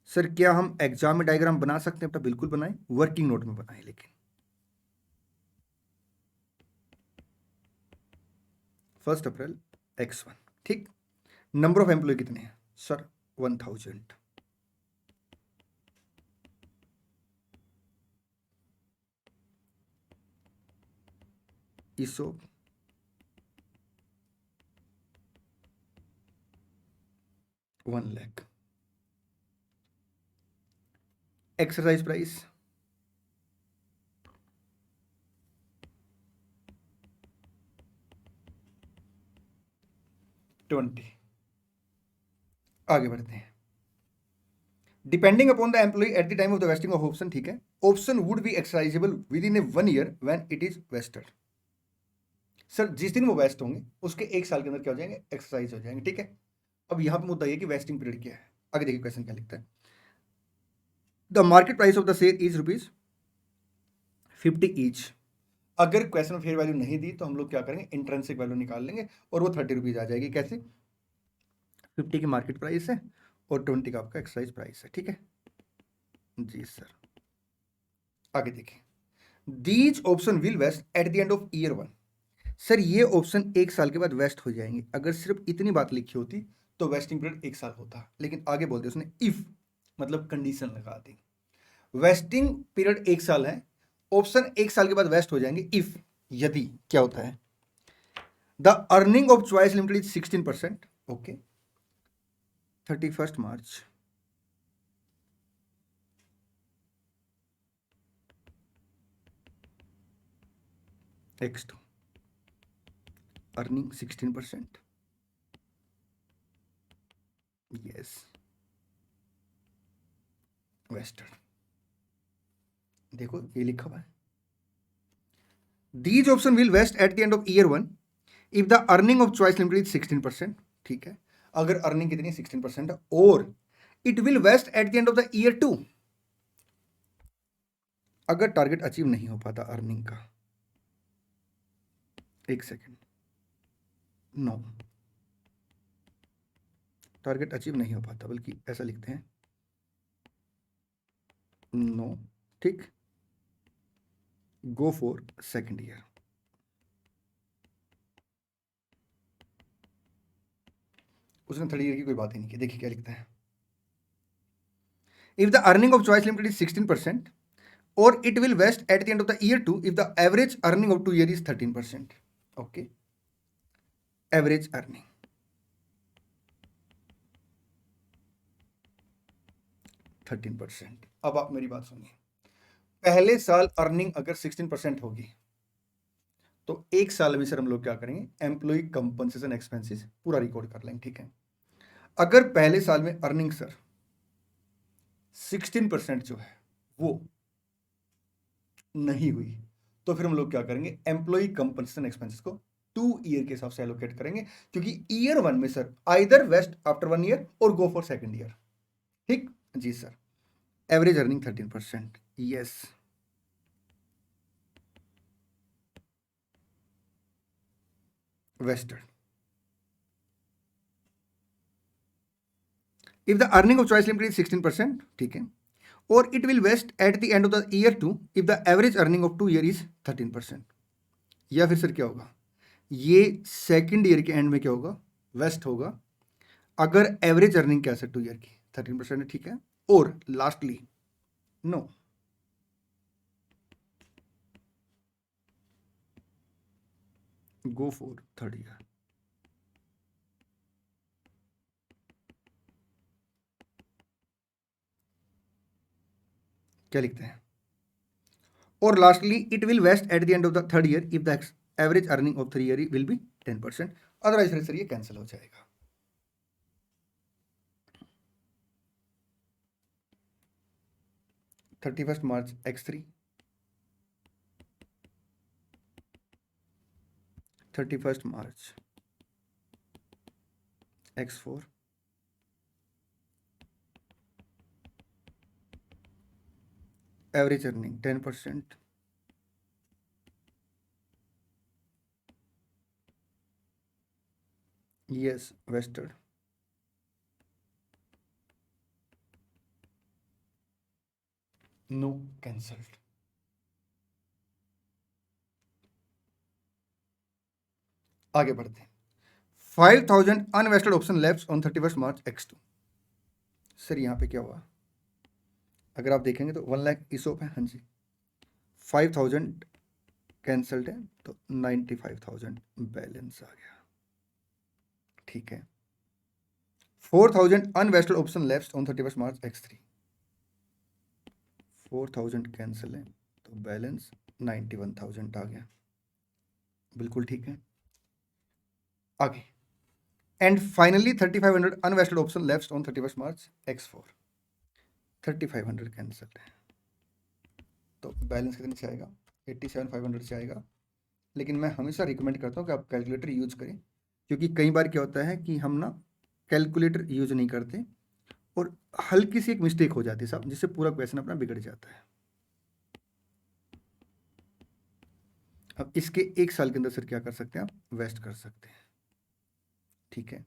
सर क्या हम एग्जाम में डायग्राम बना सकते हैं? तो बिल्कुल बनाएं, वर्किंग नोट में बनाएं। लेकिन 1 अप्रैल X1, ठीक। नंबर ऑफ एम्प्लॉय कितने हैं sir? 1000। ESOP 1 lakh. Exercise price 20। आगे बढ़ते हैं। Depending upon the employee at the time of the vesting of option, ठीक है। Option would be exercisable within a 1 year when it is vested. Sir जिस दिन वो वेस्ट होंगे उसके 1 साल के अंदर क्या हो जाएंगे? एक्सरसाइज हो जाएंगे, ठीक है। अब यहां पर मुद्दा ये कि वेस्टिंग पीरियड क्या है। आगे देखिए क्वेश्चन क्या लिखता है। The market price of the share is ₹50 each. अगर क्वेश्चन फेयर वैल्यू नहीं दी तो हम लोग क्या करेंगे? इंट्रेंसिक वैल्यू निकाल लेंगे और वो 30 रुपीज आ जाएगी। कैसे? 50 की मार्केट प्राइस है और 20 का आपका एक्सरसाइज प्राइस है, ठीक है जी सर। आगे देखिए, these option will vest at the end of year 1। Sir ये ऑप्शन 1 साल के बाद वेस्ट हो जाएंगे। अगर सिर्फ इतनी बात लिखी होती तो वेस्टिंग पीरियड 1 साल होता, लेकिन आगे बोलते उसने इफ, मतलब कंडीशन लगा दी। वेस्टिंग पीरियड 1 साल है, ऑप्शन 1 साल के बाद वेस्ट हो जाएंगे इफ, यदि क्या होता है, the earning of choice limited is 16%, okay, 31 March X2 earning 16%, yes western. देखो ये लिखा हुआ है, these option will vest at the end of year 1 if the earning of choice limited is 16%, ठीक है। अगर अर्निंग कितनी 16% है, और it will vest at the end of the year 2 अगर टारगेट अचीव नहीं हो पाता अर्निंग का। एक सेकेंड, नो, टारगेट अचीव नहीं हो पाता, बल्कि ऐसा लिखते हैं नो, ठीक, गो फॉर सेकेंड ईयर। उसने थर्ड ईयर की कोई बात ही नहीं की। देखिए क्या लिखता है, if the earning of choice limited is 16% और it will vest at the end of the year 2 if the average earning of 2 year is 13%। Okay, average earning 13%। अब आप मेरी बात सुनिए, पहले साल अर्निंग अगर 16% होगी तो एक साल में सर हम लोग क्या करेंगे, एम्प्लॉय कंपनसेशन एक्सपेंसेस पूरा रिकॉर्ड कर लेंगे। ठीक है, अगर पहले साल में अर्निंग सर 16% जो है वो नहीं हुई तो फिर हम लोग क्या करेंगे, एम्प्लॉय कंपनसेशन एक्सपेंसेस को 2 ईयर के हिसाब से एलोकेट करेंगे, क्योंकि ईयर 1 में sir either vest after 1 year और गो फॉर सेकंड ईयर। ठीक जी sir, average earning 13%, yes. Vested if the earning of choice limited is 16%, ठीक है, और it will vest at the end of the year 2 if the average earning of 2 year is 13%। या फिर सर क्या होगा, ये सेकंड ईयर के एंड में क्या होगा, वेस्ट होगा, अगर एवरेज अर्निंग क्या है 2 ईयर की 13% है। ठीक है, और lastly no, go for third year. क्या लिखते हैं, और lastly it will vest at the end of the third year if the average earning of 3 year will be 10%। Otherwise sir ये कैंसिल हो जाएगा। 31 March x3, 31 March x4, average earning 10%, yes vested, no cancelled। आगे बढ़ते हैं, 5000 unvested option left on 31 March x2। Sir यहाँ पे क्या हुआ, अगर आप देखेंगे तो 1 लाख इसोप है, हाँ जी, 5000 कैंसल्ड है तो 95,000 बैलेंस आ गया। ठीक है, 4000 unvested option left on 31 March x3, 4000 cancel है तो बैलेंस 91,000 आ गया। बिल्कुल ठीक है, आगे, and finally 3500 unvested option left on 31 March x4, 3500 cancel है तो बैलेंस कितने से आएगा, 87,500 से आएगा। लेकिन मैं हमेशा रिकमेंड करता हूँ कि आप कैलकुलेटर यूज करें, क्योंकि कई बार क्या होता है कि हम ना कैलकुलेटर यूज नहीं करते और हल्की सी एक मिस्टेक हो जाती है साहब, जिससे पूरा क्वेश्चन अपना बिगड़ जाता है। अब इसके एक साल के अंदर सर क्या कर सकते हैं, आप वेस्ट कर सकते हैं। ठीक है,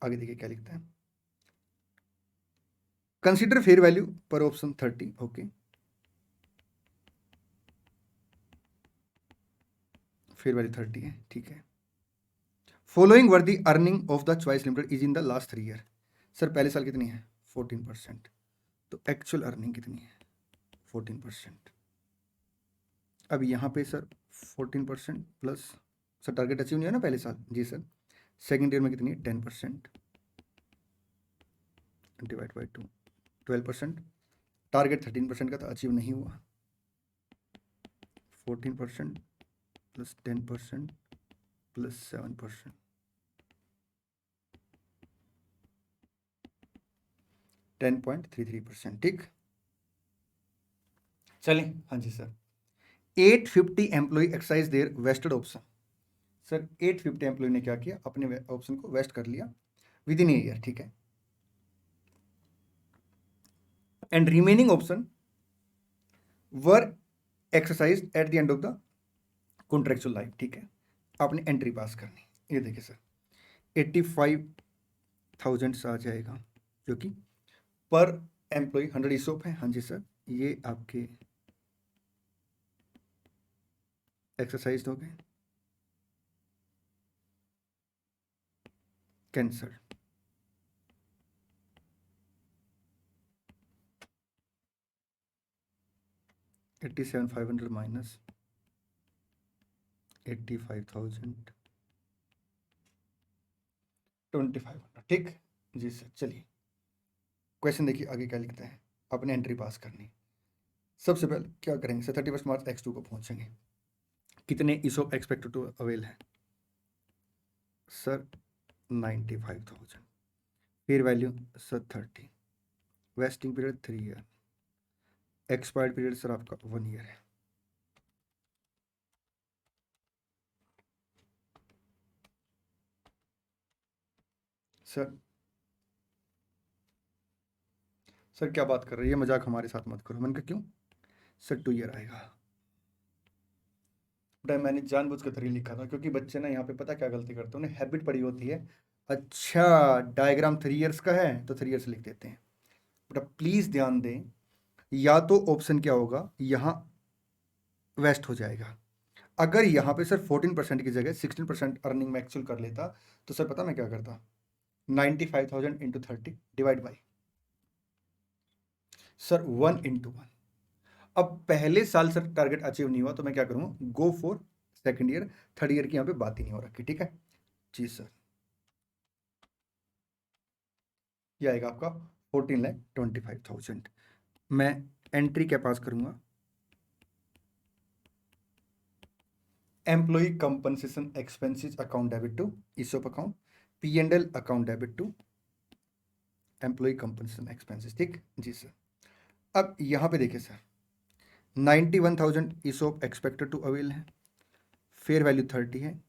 आगे देखिए क्या लिखता है, consider fair value per option 30। Okay, fair value 30 है। ठीक है, following were the earning of the choice limited is in the last 3 year. Sir पहले साल कितनी है, 14%, तो एक्चुअल अर्निंग कितनी है, 14%। अब यहाँ पे sir 14% plus, sir target achieve नहीं है ना पहले साल, जी सर, सेकेंड ईयर में कितनी है, 10% डिवाइड बाई 2, 12%। टारगेट 13% का था, अचीव नहीं हुआ, 14% प्लस 10% प्लस 7%, 10.33%। ठीक, चलें, हाँ जी sir, 850 employee exercise their vested option. Sir 850 employee ने क्या किया, अपने ऑप्शन को वेस्ट कर लिया विद इन ए ईयर। ठीक है, and remaining option were exercise eight the end of the contractual life. ठीक है, आपने एंट्री पास करनी, ये देखिए सर 85,000 आ जाएगा, जो कि पर एम्प्लॉय 100 ईसोप है। हाँ जी सर, ये आपके एक्सरसाइज हो गए, कैंसर। 87,500 माइनस 85,000 2500, ठीक। जी सर, चलिए क्वेश्चन देखिए आगे क्या लिखता है। अपने एंट्री पास करनी। सबसे पहले क्या करेंगे सर, 31 मार्च x2 को पहुंचेंगे। कितने ईसोप एक्सपेक्टेड टू अवेल है sir? 95,000। Fair value sir 30। Vesting period 3 year. Expired period sir आपका 1 ईयर है। सर क्या बात कर रही है, मजाक हमारे साथ मत करो। मैंने कहा क्यों सर? 2 ईयर आएगा। बेटा मैंने जानबूझ कर 3 लिखा था क्योंकि बच्चे ना यहाँ पे पता क्या गलती करते हैं, उन्हें हैबिट पड़ी होती है। अच्छा डायग्राम 3 ईयर्स का है तो 3 ईयर्स लिख देते हैं। बेटा प्लीज ध्यान दें, या तो ऑप्शन क्या होगा, यहाँ वेस्ट हो जाएगा। अगर यहाँ पे सर 14% की जगह 16% अर्निंग में एक्चुअल कर लेता तो सर पता मैं क्या करता, 95,000 इंटू 30 डिवाइड बाई सर 1:1। अब पहले साल सर टारगेट अचीव नहीं हुआ तो मैं क्या करूंगा, गो for second year. Third year की यहाँ पे बात ही नहीं हो रखी, ठीक है जी सर। ये आएगा आपका 14,25,000। मैं एंट्री क्या पास करूंगा, employee compensation expenses account debit to ESOP account, P&L account debit to employee compensation expenses, ठीक जी सर। अब यहाँ पे देखिए sir, 91,000 ESOP expected to avail है, फेयर वैल्यू 30 है।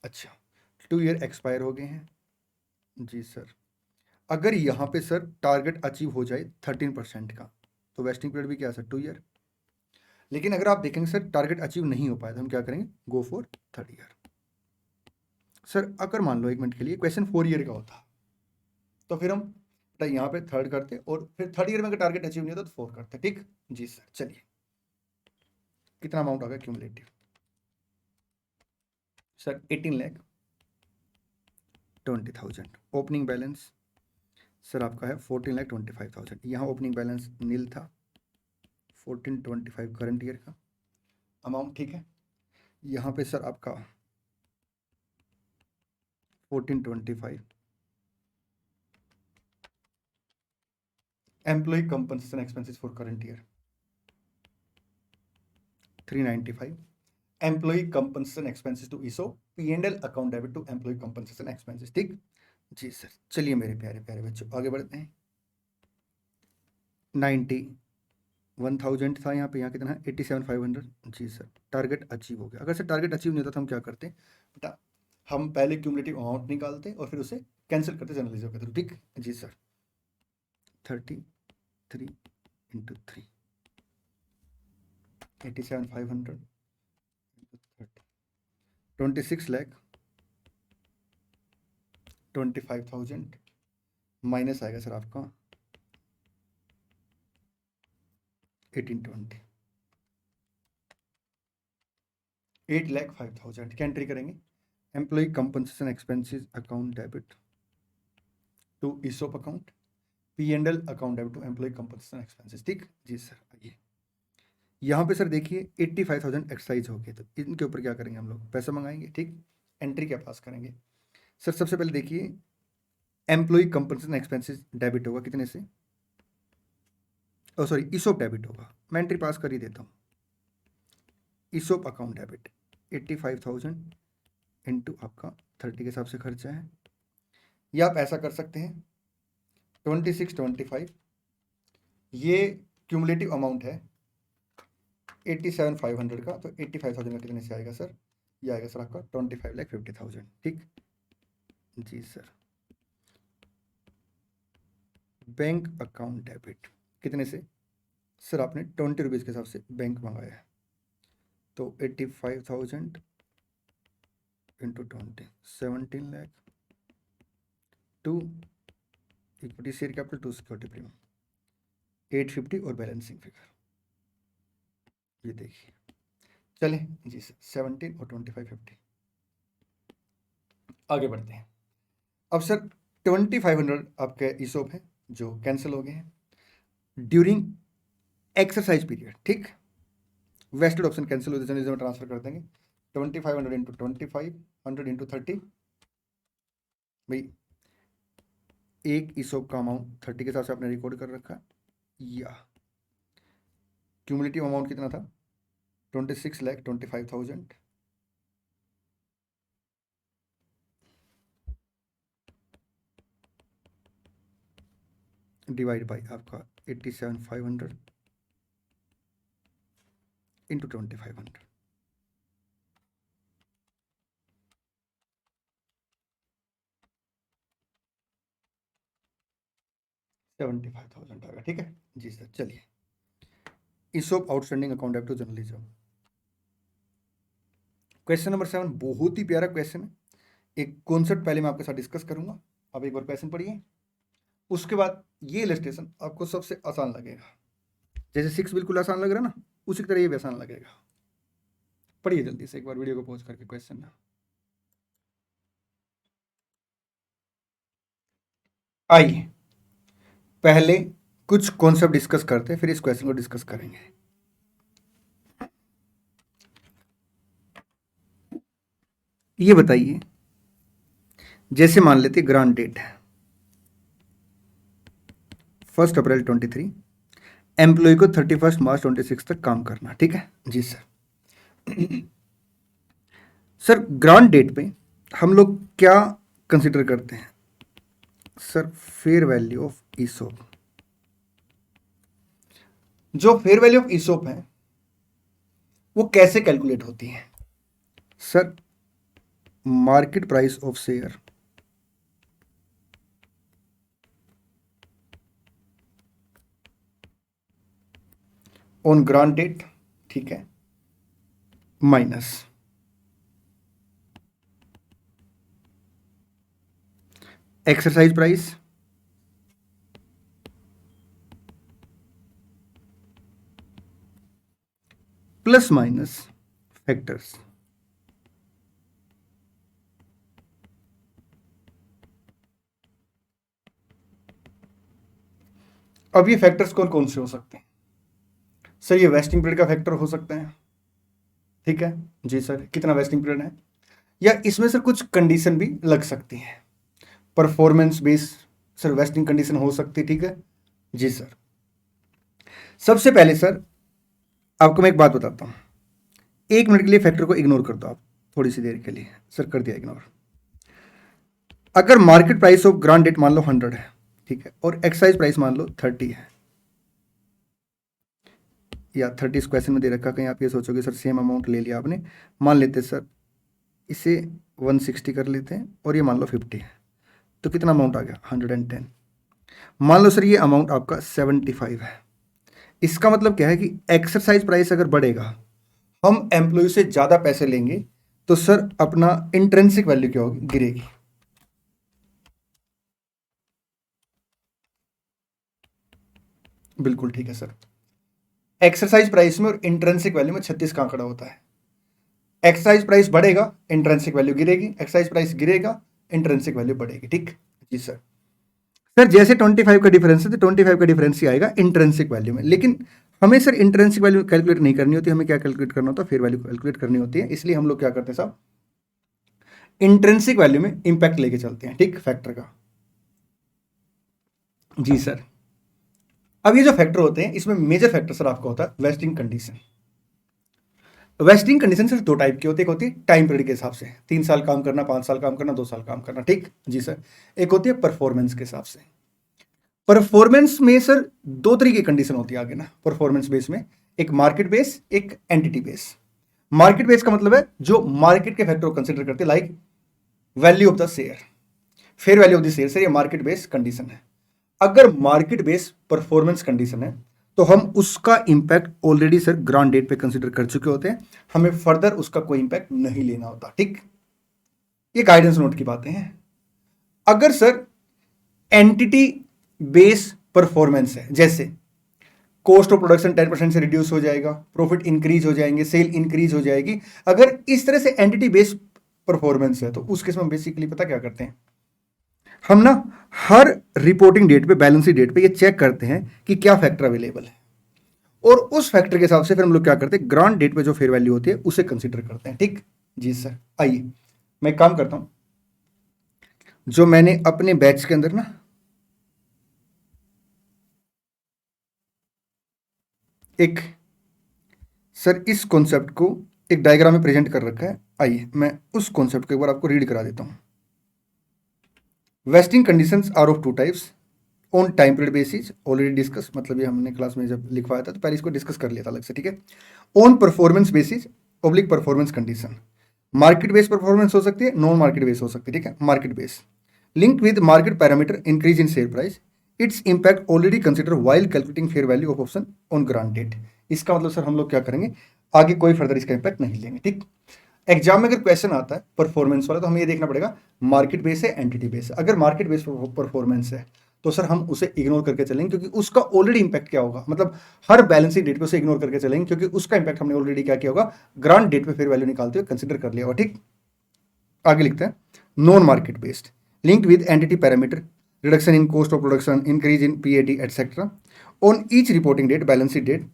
अच्छा 2 ईयर एक्सपायर हो गए हैं जी सर। अगर यहाँ पे सर टारगेट अचीव हो जाए 13% का तो वेस्टिंग पीरियड भी क्या है सर, 2 ईयर। लेकिन अगर आप देखेंगे सर टारगेट अचीव नहीं हो पाया तो हम क्या करेंगे, go for 3rd year. Sir अगर मान लो 1 मिनट के लिए क्वेश्चन 4 ईयर का होता तो फिर हम यहाँ पे 3rd करते और फिर 3rd ईयर में अगर टारगेट अचीव नहीं होता तो 4 करते, ठीक जी सर। चलिए कितना अमाउंट आ गया cumulative sir, 18,20,000। Opening balance sir आपका है 14,25,000। यहाँ ओपनिंग बैलेंस नील था, 1425 करंट ईयर का अमाउंट, ठीक है। यहाँ पे सर आपका 1425 employee compensation expenses for current year 395 employee compensation expenses to ESOP P&L account debit to employee compensation expenses, ठीक जी सर। चलिए मेरे प्यारे प्यारे बच्चों आगे बढ़ते हैं। 91,000 था यहाँ पे, यहाँ कितना है 87,500 जी सर। टारगेट अचीव हो गया। अगर सर टारगेट अचीव नहीं होता तो हम क्या करते बेटा, हम पहले क्यूमुलेटिव अमाउंट निकालते और फिर उसे कैंसिल करते जनरलाइज करते, ठीक जी सर। 33 इंटू 3 87,500 26 लाख 25,000 माइनस आएगा सर आपका 1820 8,05,000 क्या एंट्री करेंगे, employee compensation expenses account debit to ESOP account P&L account debit to employee compensation expenses, ठीक जी सर। आइए यहाँ पे सर देखिए 85,000 एक्सरसाइज हो गए तो इनके ऊपर क्या करेंगे हम लोग, पैसा मंगाएंगे, ठीक। एंट्री क्या पास करेंगे सर, सबसे पहले देखिए एम्प्लॉय कंपनसेशन एक्सपेंसेस डेबिट होगा कितने से, सॉरी ईसोप डेबिट होगा। मैं एंट्री पास कर ही देता हूँ, ईसोप अकाउंट डेबिट 85,000 इंटू आपका 30 के हिसाब से खर्चा है। या आप ऐसा कर सकते हैं 2625, ये क्यूमुलेटिव अमाउंट है 87,500 का, तो 85,000 का कितने से आएगा सर, ये आएगा सर आपका 25,50,000, ठीक जी सर। बैंक अकाउंट डेबिट कितने से सर, आपने 20 रुपीज़ के हिसाब से बैंक मंगाया है तो 85,000 into 20 17 lakh to equity share capital to security premium 850 और बैलेंसिंग फिगर ये देखिए। चले जी सर 17 और 2550 आगे बढ़ते हैं। अब सर 2500 आपके ईसोप हैं जो कैंसिल हो गए हैं ड्यूरिंग एक्सरसाइज पीरियड, ठीक। वेस्टेड ऑप्शन कैंसिल हो जाए, इसमें ट्रांसफर कर देंगे 2500 इंटू 2500 इंटू 30, भाई एक ईसोप का अमाउंट 30 के हिसाब से आपने रिकॉर्ड कर रखा, या क्यूमुलेटिव अमाउंट कितना था 26,25,000 डिवाइड बाई आपका 87,500 इंटू 2500, $75,000 आएगा। ठीक है जी सर। चलिए ईसोप आउटस्टैंडिंग अकाउंट डेब्ट टू जर्नलिज्म, क्वेश्चन नंबर 7 बहुत ही प्यारा क्वेश्चन है। एक कॉन्सेप्ट पहले मैं आपके साथ डिस्कस करूंगा, आप एक बार क्वेश्चन पढ़िए, उसके बाद ये इलस्ट्रेशन आपको सबसे आसान लगेगा। जैसे 6 बिल्कुल आसान लग रहा है ना, उसी तरह ये भी आसान लगेगा। पढ़िए जल्दी से एक बार वीडियो को पॉज करके क्वेश्चन ना। आइए पहले कुछ कॉन्सेप्ट डिस्कस करते हैं, फिर इस क्वेश्चन को डिस्कस करेंगे। ये बताइए, जैसे मान लेते ग्रांट डेट है 1 अप्रैल 23, एम्प्लॉय को 31 मार्च 26 तक काम करना। ठीक है जी सर। सर ग्रांट डेट पे हम लोग क्या कंसिडर करते हैं सर, फेयर वैल्यू ऑफ ईसोप। जो फेयर वैल्यू ऑफ ईसोप है वो कैसे कैलकुलेट होती है sir, market price of share on grant date, ठीक है, minus exercise price plus minus factors. अब ये फैक्टर्स कौन कौन से हो सकते हैं सर, ये वेस्टिंग पीरियड का फैक्टर हो सकता है। ठीक है जी सर, कितना वेस्टिंग पीरियड है, या इसमें सर कुछ कंडीशन भी लग सकती है, performance base sir wasting condition हो सकती है। ठीक है जी सर। सबसे पहले सर आपको मैं एक बात बताता हूं, 1 मिनट के लिए फैक्टर को इग्नोर कर दो आप थोड़ी सी देर के लिए। सर कर दिया इग्नोर। अगर market price of grant date मान लो 100 है, ठीक है, और एक्साइज प्राइस मान लो 30 है, या 30 इस क्वेश्चन में दे रखा, कहीं आप ये सोचोगे सर सेम अमाउंट ले लिया आपने। मान लेते सर इसे 160 कर लेते हैं और ये मान लो 50 है, तो कितना अमाउंट आ गया 110। मान लो सर ये अमाउंट आपका 75 है। इसका मतलब क्या है कि एक्सरसाइज प्राइस अगर बढ़ेगा, हम एम्प्लॉय से ज़्यादा पैसे लेंगे, तो सर अपना इंट्रिंसिक वैल्यू क्या होगी, गिरेगी। बिल्कुल ठीक है सर। एक्सरसाइज प्राइस में और इंट्रिंसिक वैल्यू में 36 का आंकड़ा होता है। एक्सरसाइज प्राइस बढ़ेगा, इंट्रिंसिक वैल्यू गिरेगी, एक्सरसाइज प्राइस गिरेगा, इंट्रिंसिक वैल्यू बढ़ेगी। ठीक जी सर। सर जैसे 25 का डिफरेंस है तो 25 का डिफरेंस ही आएगा इंट्रिंसिक वैल्यू में, लेकिन हमें सर इंट्रिंसिक वैल्यू कैलकुलेट नहीं करनी होती, हमें क्या कैलकुलेट करना होता है, फेयर वैल्यू कैलकुलेट करनी होती है। इसलिए हम लोग क्या करते हैं साहब, इंट्रिंसिक वैल्यू में इंपैक्ट लेके चलते हैं, ठीक, फैक्टर का। जी सर। अब ये जो फैक्टर होते हैं, इसमें मेजर फैक्टर सर आपका होता है वेस्टिंग कंडीशन। वेस्टिंग कंडीशन सिर्फ 2 टाइप की होती है। एक होती है टाइम पीरियड के हिसाब से, 3 साल काम करना, 5 साल काम करना, 2 साल काम करना, ठीक जी सर। एक होती है परफॉर्मेंस के हिसाब से। परफॉर्मेंस में सर 2 तरीके की कंडीशन होती है आगे ना परफॉर्मेंस बेस में, एक मार्केट बेस, एक एंटिटी बेस। मार्केट बेस का मतलब है जो मार्केट के फैक्टर को कंसिडर करते हैं, like value of the share, fair value of the share, sir ये मार्केट बेस कंडीशन है। अगर मार्केट बेस परफॉर्मेंस कंडीशन है तो हम उसका impact already sir grant date पे कंसीडर कर चुके होते हैं, हमें फर्दर उसका कोई इंपैक्ट नहीं लेना होता, ठीक। ये गाइडेंस नोट की बातें हैं। अगर सर एंटिटी बेस परफॉर्मेंस है, जैसे कॉस्ट ऑफ प्रोडक्शन 10% से रिड्यूस हो जाएगा, प्रॉफिट इंक्रीज हो जाएंगे, सेल इंक्रीज हो जाएगी, अगर इस तरह से एंटिटी बेस परफॉर्मेंस है तो उस केस में बेसिकली पता क्या करते हैं हम ना, हर रिपोर्टिंग डेट पे, बैलेंस शीट डेट पे ये चेक करते हैं कि क्या फैक्टर अवेलेबल है। और उस फैक्टर के हिसाब से फिर हम लोग क्या करते हैं, ग्रांट डेट पे जो फेयर वैल्यू होती है उसे कंसीडर करते हैं। ठीक जी सर। आइए मैं एक काम करता हूं, जो मैंने अपने बैच के अंदर ना एक सर इस कॉन्सेप्ट को एक डायग्राम में प्रेजेंट कर रखा है। आइए मैं उस कॉन्सेप्ट को एक बार आपको रीड करा देता हूं। Vesting conditions are of two types, on time period basis already discuss, मतलब ये हमने क्लास में जब लिखवाया था तो पहले इसको डिस्कस कर लिया था अलग से। ठीक है, on performance basis oblique performance condition, market base performance हो सकती है, नॉन मार्केट बेस हो सकती है। ठीक है, market base linked with market parameter increase in share price, its impact already consider while calculating fair value of option on grant date. इसका मतलब सर हम लोग क्या करेंगे, आगे कोई फर्दर इसका इंपैक्ट नहीं लेंगे। ठीक, एग्जाम में अगर क्वेश्चन आता है परफॉर्मेंस वाला तो हमें ये देखना पड़ेगा मार्केट बेस है एंटिटी बेस है। अगर मार्केट बेस परफॉर्मेंस है तो सर हम उसे इग्नोर करके चलेंगे, क्योंकि उसका ऑलरेडी इंपैक्ट क्या होगा, मतलब हर बैलेंसिंग डेट पे उसे इग्नोर करके चलेंगे, क्योंकि उसका इंपैक्ट हमने ऑलरेडी क्या किया होगा, ग्रांट डेट पे फेयर वैल्यू निकालते हुए कंसिडर कर लिया होगा। ठीक, आगे लिखते हैं non market based linked with entity parameter, reduction in cost of production, increase in PAT etcetera on each reporting date, balance sheet date,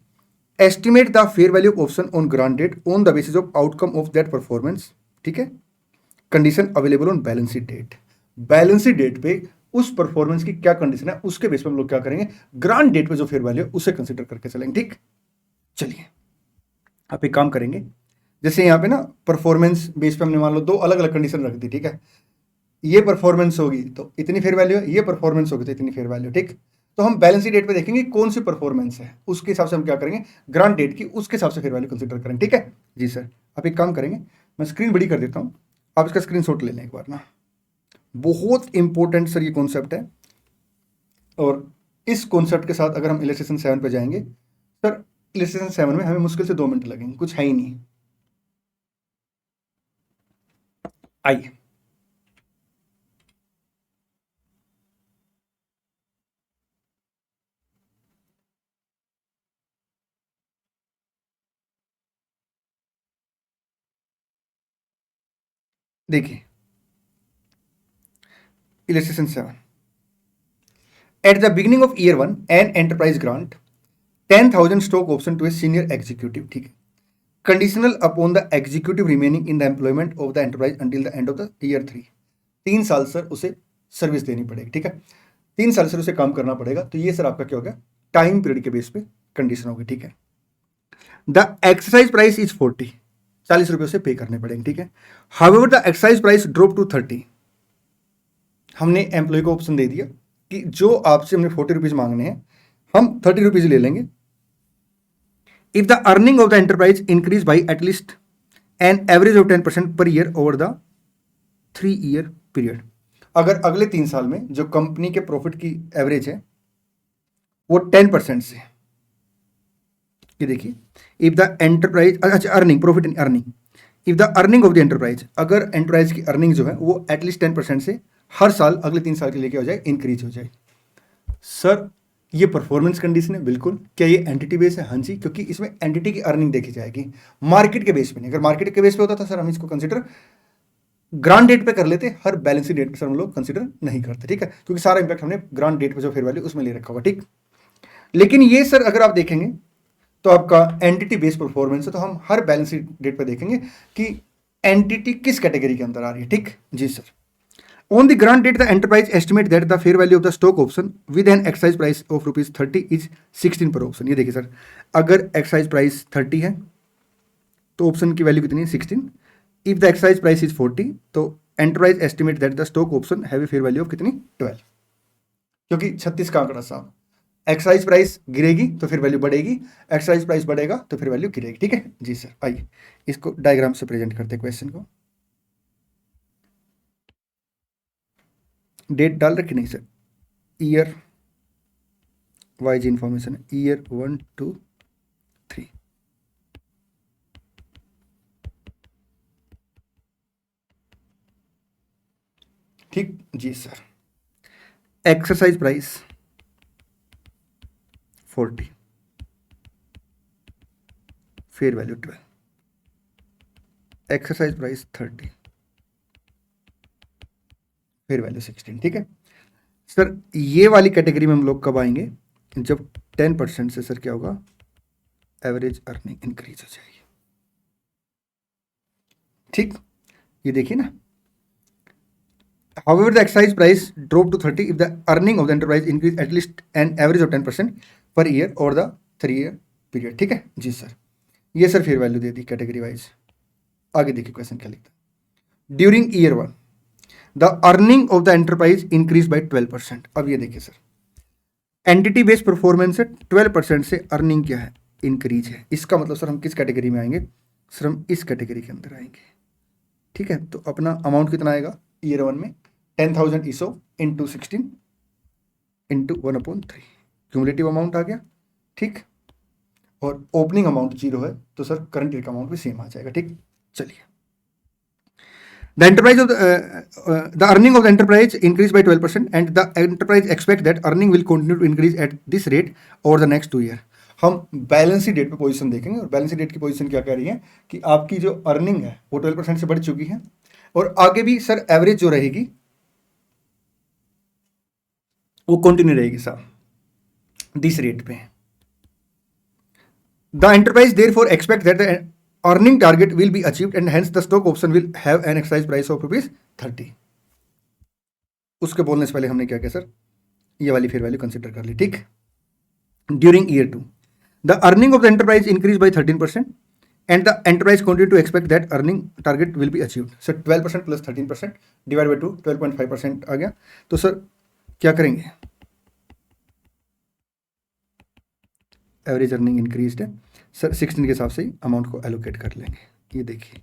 estimate the fair value of option on grant date on the basis of outcome of that performance। ठीक है, condition available on balance sheet date, balance sheet date पे उस परफॉर्मेंस की क्या कंडीशन है उसके बेस पे हम लोग क्या करेंगे, ग्रांट डेट पे जो फेयर वैल्यू है उसे कंसीडर करके चलेंगे। ठीक, चलिए आप एक काम करेंगे, जैसे यहाँ पे ना परफॉर्मेंस बेस पे हमने मान लो दो अलग अलग कंडीशन रख दी। ठीक है, ये परफॉर्मेंस होगी तो इतनी फेयर वैल्यू है, ये परफॉर्मेंस होगी तो इतनी फेयर वैल्यू। ठीक, तो हम बैलेंस शीट डेट पे देखेंगे कौन सी परफॉर्मेंस है, उसके हिसाब से हम क्या करेंगे, ग्रांट डेट की उसके हिसाब से फेयर वैल्यू कंसीडर करेंगे। ठीक है जी सर। आप एक काम करेंगे, मैं स्क्रीन बड़ी कर देता हूँ, आप इसका स्क्रीनशॉट ले लें एक बार ना, बहुत इंपॉर्टेंट सर ये कॉन्सेप्ट है। और इस कॉन्सेप्ट के साथ अगर हम इलस्ट्रेशन 7 पे जाएंगे, सर इलस्ट्रेशन 7 में हमें मुश्किल से 2 मिनट लगेंगे, कुछ है ही नहीं। आइए देखिए illustration 7, at the beginning of year 1 an enterprise grant 10,000 stock option to a senior executive. ठीक है, conditional upon the executive remaining in the employment of the enterprise until the end of the year 3। 3 साल सर उसे सर्विस देनी पड़ेगी। ठीक है, 3 साल सर उसे काम करना पड़ेगा, तो ये सर आपका क्या हो गया, टाइम पीरियड के बेस पे कंडीशन होगी। ठीक है, द एक्सरसाइज प्राइस इज 40, 40 रुपये उसे पे करने पड़ेंगे। ठीक है, however the exercise price drop to 30, हमने एम्प्लॉय को ऑप्शन दे दिया कि जो आपसे हमने 40 रुपीज मांगने हैं हम 30 रुपीज ले लेंगे, if the earning of the enterprise increase by at least an average of 10% per year over the 3-year period। अगर अगले 3 साल में जो कंपनी के प्रॉफिट की एवरेज है वो 10% से, ये देखिए, इफ द एंटरप्राइज, अच्छा earning, profit in earning, if the earning of the enterprise, अगर एंटरप्राइज की अर्निंग जो है वो एटलीस्ट 10% से हर साल अगले 3 साल के लिए क्या हो जाए, इंक्रीज हो जाए। सर ये परफॉर्मेंस कंडीशन है बिल्कुल। क्या ये एंटिटी बेस है? हाँ जी, क्योंकि इसमें एंटिटी की अर्निंग देखी जाएगी, मार्केट के बेस पे नहीं। अगर मार्केट के बेस पे होता था सर हम इसको कंसिडर ग्रांट डेट पे कर लेते, हर बैलेंसिंग डेट पे सर हम लोग कंसिडर नहीं करते। ठीक है, क्योंकि सारा इंपैक्ट हमने ग्रांट डेट पे जो फेयर वैल्यू उसमें ले रखा होगा। ठीक, लेकिन ये सर अगर आप देखेंगे तो आपका एंटिटी बेस परफॉर्मेंस है, तो हम हर बैलेंसिंग डेट पे देखेंगे कि एंटिटी किस कैटेगरी के अंदर आ रही है। ठीक जी sir. On the grant date, the enterprise estimate that the fair value of the stock option with an exercise price of rupees 30 is 16 per option। ये देखिए सर, अगर एक्साइज प्राइस 30 है तो ऑप्शन की वैल्यू कितनी है, 16। If the excise price is 40 तो enterprise estimate that the stock option have a fair value of कितनी, 12। क्योंकि 36 का आंकड़ा साहब, एक्साइज प्राइस गिरेगी तो फिर वैल्यू बढ़ेगी, एक्साइज प्राइस बढ़ेगा तो फिर वैल्यू गिरेगी। ठीक है जी सर। आइए इसको डायग्राम से प्रेजेंट करते हैं क्वेश्चन को। डेट डाल रखी नहीं सर, ईयर वाइज इंफॉर्मेशन है, ईयर 1 2 3। ठीक जी sir. Exercise price 40, fair value 12, exercise price 30, fair value 16। ठीक है सर, ये वाली कैटेगरी में हम लोग कब आएंगे, जब 10% से सर क्या होगा, एवरेज अर्निंग इंक्रीज हो जाएगी। ठीक, ये देखिए ना, however the exercise price drop to 30 if the earning of the enterprise increase at least an average of 10% per year over the 3 year period। ठीक है जी सर, ये सर फेयर वैल्यू दे दी कैटेगरी वाइज। आगे देखिए क्वेश्चन क्या लिखता है, during year 1 the earning of the enterprise increase bye 12%। अब ये देखिए सर, एंटिटी बेस्ड परफॉर्मेंस से 12% से अर्निंग क्या है, इंक्रीज है। इसका मतलब सर हम किस कैटेगरी में आएंगे, सर हम इस कैटेगरी के अंदर आएंगे। ठीक है, तो अपना अमाउंट कितना आएगा ईयर 1 में 10,000 ईसो इंटू 16 इंटू 1/3 क्यूमुलेटिव अमाउंट आ गया। ठीक, और ओपनिंग अमाउंट 0 है तो सर करंट ईयर का अमाउंट भी सेम आ जाएगा। ठीक, चलिए, the enterprise of the earning of the enterprise increased by 12% and the enterprise expect that earning will continue to increase at this rate over the next 2 year। हम बैलेंस शीट डेट पे पोजीशन देखेंगे और बैलेंस शीट डेट की पोजीशन क्या कह रही है कि आपकी जो अर्निंग है वो 12% से बढ़ चुकी है और आगे भी सर एवरेज जो रहेगी वो कंटिन्यू रहेगी सर दिस रेट पे। The enterprise therefore expect that the earning target will be achieved and hence the stock option will have an exercise price of ₹30। उसके बोलने से पहले हमने क्या किया सर, ये वाली फेयर वैल्यू कंसिडर कर ली। ठीक, during year 2 the earning of the enterprise increase by 13% and the enterprise continue to expect that earning target will be achieved. Sir 12% plus 13% divide by 2 12.5% आ गया। तो सर क्या करेंगे, एवरेज अर्निंग इंक्रीज है सर 16 के हिसाब से ही अमाउंट को एलोकेट कर लेंगे। ये देखिए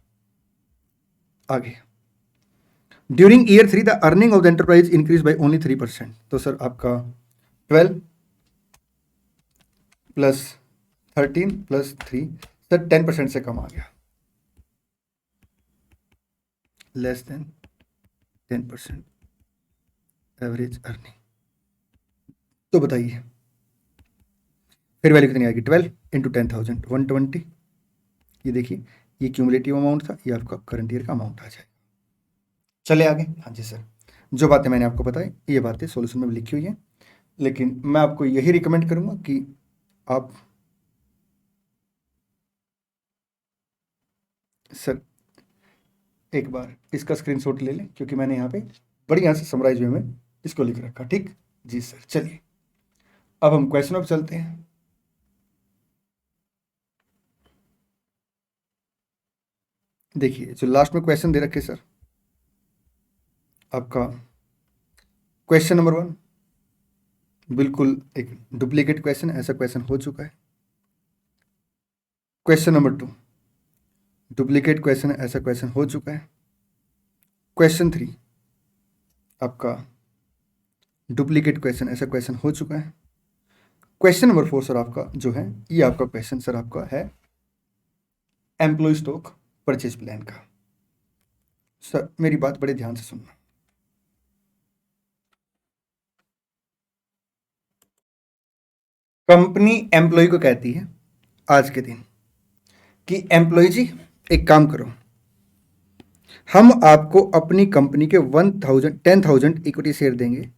आगे, during year 3 the earning of the enterprise increase by only 3%। तो सर आपका 12 प्लस 13 प्लस 3 सर 10% से कम आ गया, लेस देन 10% एवरेज अर्निंग। तो बताइए फिर वैल्यू कितनी आएगी, 12 इंटू 10,000 120। ये देखिए ये क्यूमुलेटिव अमाउंट था, ये आपका करंट ईयर का अमाउंट आ जाएगा। चले आगे। हाँ जी सर, जो बातें मैंने आपको बताई ये बातें सॉल्यूशन में लिखी हुई हैं, लेकिन मैं आपको यही रिकमेंड करूंगा कि आप सर एक बार इसका स्क्रीनशॉट ले लें क्योंकि मैंने यहाँ पे बढ़िया से समराइज वे में इसको लिख रखा। ठीक जी सर, चलिए अब हम क्वेश्चन ऑफ चलते हैं। देखिए जो लास्ट में क्वेश्चन दे रखे सर, आपका क्वेश्चन नंबर 1 बिल्कुल एक डुप्लीकेट क्वेश्चन, ऐसा क्वेश्चन हो चुका है। क्वेश्चन नंबर 2 डुप्लीकेट क्वेश्चन, ऐसा क्वेश्चन हो चुका है। क्वेश्चन 3 आपका डुप्लीकेट क्वेश्चन, ऐसा क्वेश्चन हो चुका है। क्वेश्चन नंबर 4 सर आपका जो है ये आपका क्वेश्चन सर आपका है एम्प्लॉय स्टॉक परचेज प्लान का। सर मेरी बात बड़े ध्यान से सुनना, कंपनी एम्प्लॉय को कहती है आज के दिन कि एम्प्लॉय जी एक काम करो, हम आपको अपनी कंपनी के 10,000 इक्विटी शेयर देंगे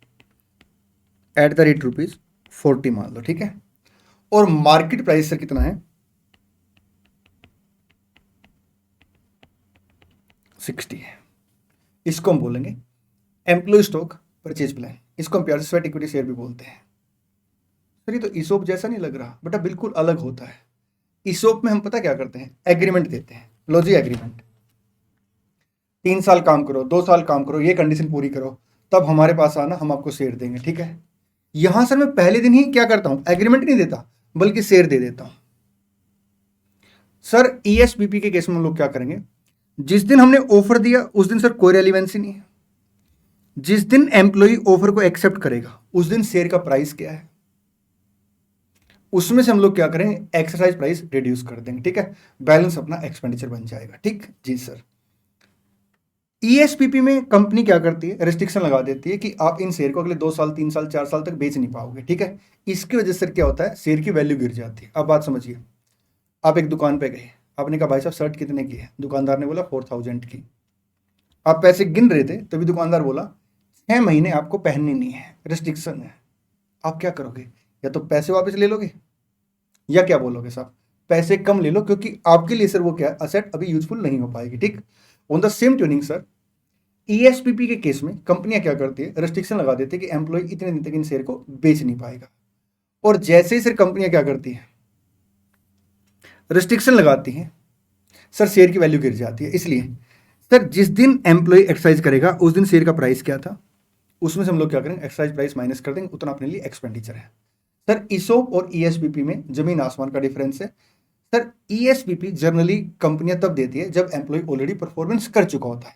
एट द रेट ₹40 मान लो। ठीक है, और मार्केट प्राइस सर कितना है 60 है। इसको हम बोलेंगे एम्प्लॉय स्टॉक परचेज प्लान, इसको हम प्यार से स्वेट इक्विटी शेयर भी बोलते हैं। सर ये तो ईसोप जैसा नहीं लग रहा, बेटा बिल्कुल अलग होता है। ईसोप में हम पता क्या करते हैं, एग्रीमेंट देते हैं। लो जी एग्रीमेंट, 3 साल काम करो, 2 साल काम करो, ये कंडीशन पूरी करो, तब हमारे पास आना, हम आपको शेयर देंगे। ठीक है, यहां सर मैं पहले दिन ही क्या करता हूं, एग्रीमेंट नहीं देता बल्कि शेयर दे देता हूं। सर ईएसपीपी के केस में हम लोग क्या करेंगे, जिस दिन हमने ऑफर दिया उस दिन सर कोई रेलिवेंसी नहीं है, जिस दिन एम्प्लॉय ऑफर को एक्सेप्ट करेगा उस दिन शेयर का प्राइस क्या है, उसमें से हम लोग क्या करेंगे, एक्सरसाइज प्राइस रिड्यूस कर देंगे। ठीक है, बैलेंस अपना एक्सपेंडिचर बन जाएगा। ठीक जी सर, ईएसपीपी में कंपनी क्या करती है, रेस्ट्रिक्शन लगा देती है कि आप इन शेयर को अगले 2 साल 3 साल 4 साल तक बेच नहीं पाओगे। ठीक है, इसकी वजह से क्या होता है, शेयर की वैल्यू गिर जाती है। अब बात समझिए, आप एक दुकान पे गए, आपने कहा भाई साहब शर्ट कितने की है, दुकानदार ने बोला 4,000 की। आप पैसे गिन रहे थे तभी दुकानदार बोला 6 महीने आपको पहननी नहीं है, रेस्ट्रिक्शन है। आप क्या करोगे, या तो पैसे वापस ले लोगे या क्या बोलोगे साहब, पैसे कम ले लो, क्योंकि आपके लिए सर वो क्या असेट अभी यूजफुल नहीं हो पाएगी। ठीक, on the same tuning sir ESPP के केस में कंपनियां क्या करती है, रेस्ट्रिक्शन लगा देती है कि एम्प्लॉय इतने दिन तक इन शेयर को बेच नहीं पाएगा। और जैसे ही सर कंपनियां क्या करती है, रिस्ट्रिक्शन लगाती हैं, सर शेयर की वैल्यू गिर जाती है। इसलिए सर जिस दिन एम्प्लॉय एक्सरसाइज करेगा उस दिन शेयर का प्राइस क्या था, उसमें से हम लोग क्या करेंगे, एक्सरसाइज प्राइस माइनस कर देंगे, उतना अपने लिए एक्सपेंडिचर है। सर ईसोप और ईएसपीपी में जमीन आसमान का डिफरेंस है। सर ईएसपीपी जनरली कंपनियां तब देती है जब एम्प्लॉय ऑलरेडी परफॉर्मेंस कर चुका होता है,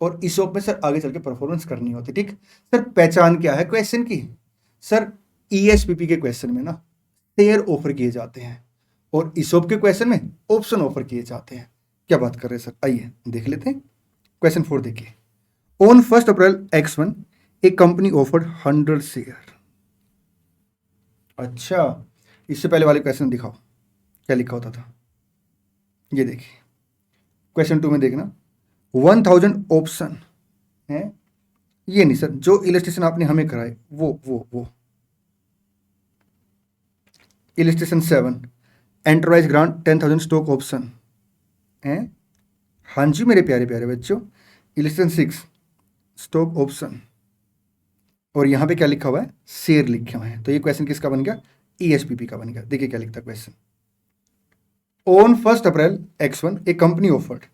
और ईसोप में सर आगे चल के परफॉर्मेंस करनी होती है। ठीक, सर पहचान क्या है क्वेश्चन की, सर ईएसपीपी के क्वेश्चन में ना शेयर ऑफर किए जाते हैं और ईसोप के क्वेश्चन में ऑप्शन ऑफर किए जाते हैं। क्या बात कर रहे हैं सर, आइए देख लेते हैं। क्वेश्चन 4 देखिए, on 1 April X1 a company offered 100 share. अच्छा, इससे पहले वाले क्वेश्चन दिखाओ क्या लिखा होता था। ये देखिए क्वेश्चन 2 में देखना 1000 ऑप्शन है, ये नहीं सर, जो इलस्ट्रेशन आपने हमें कराए वो illustration 7 enterprise grant 10,000 stock option है। हाँ जी मेरे प्यारे प्यारे बच्चों, इलस्ट्रेशन 6 स्टॉक ऑप्शन, और यहाँ पे क्या लिखा हुआ है, शेयर लिखे हुए हैं। तो ये क्वेश्चन किसका बन गया, ईएसपीपी का बन गया। देखिए क्या लिखता है question, on 1 April X1 a company offered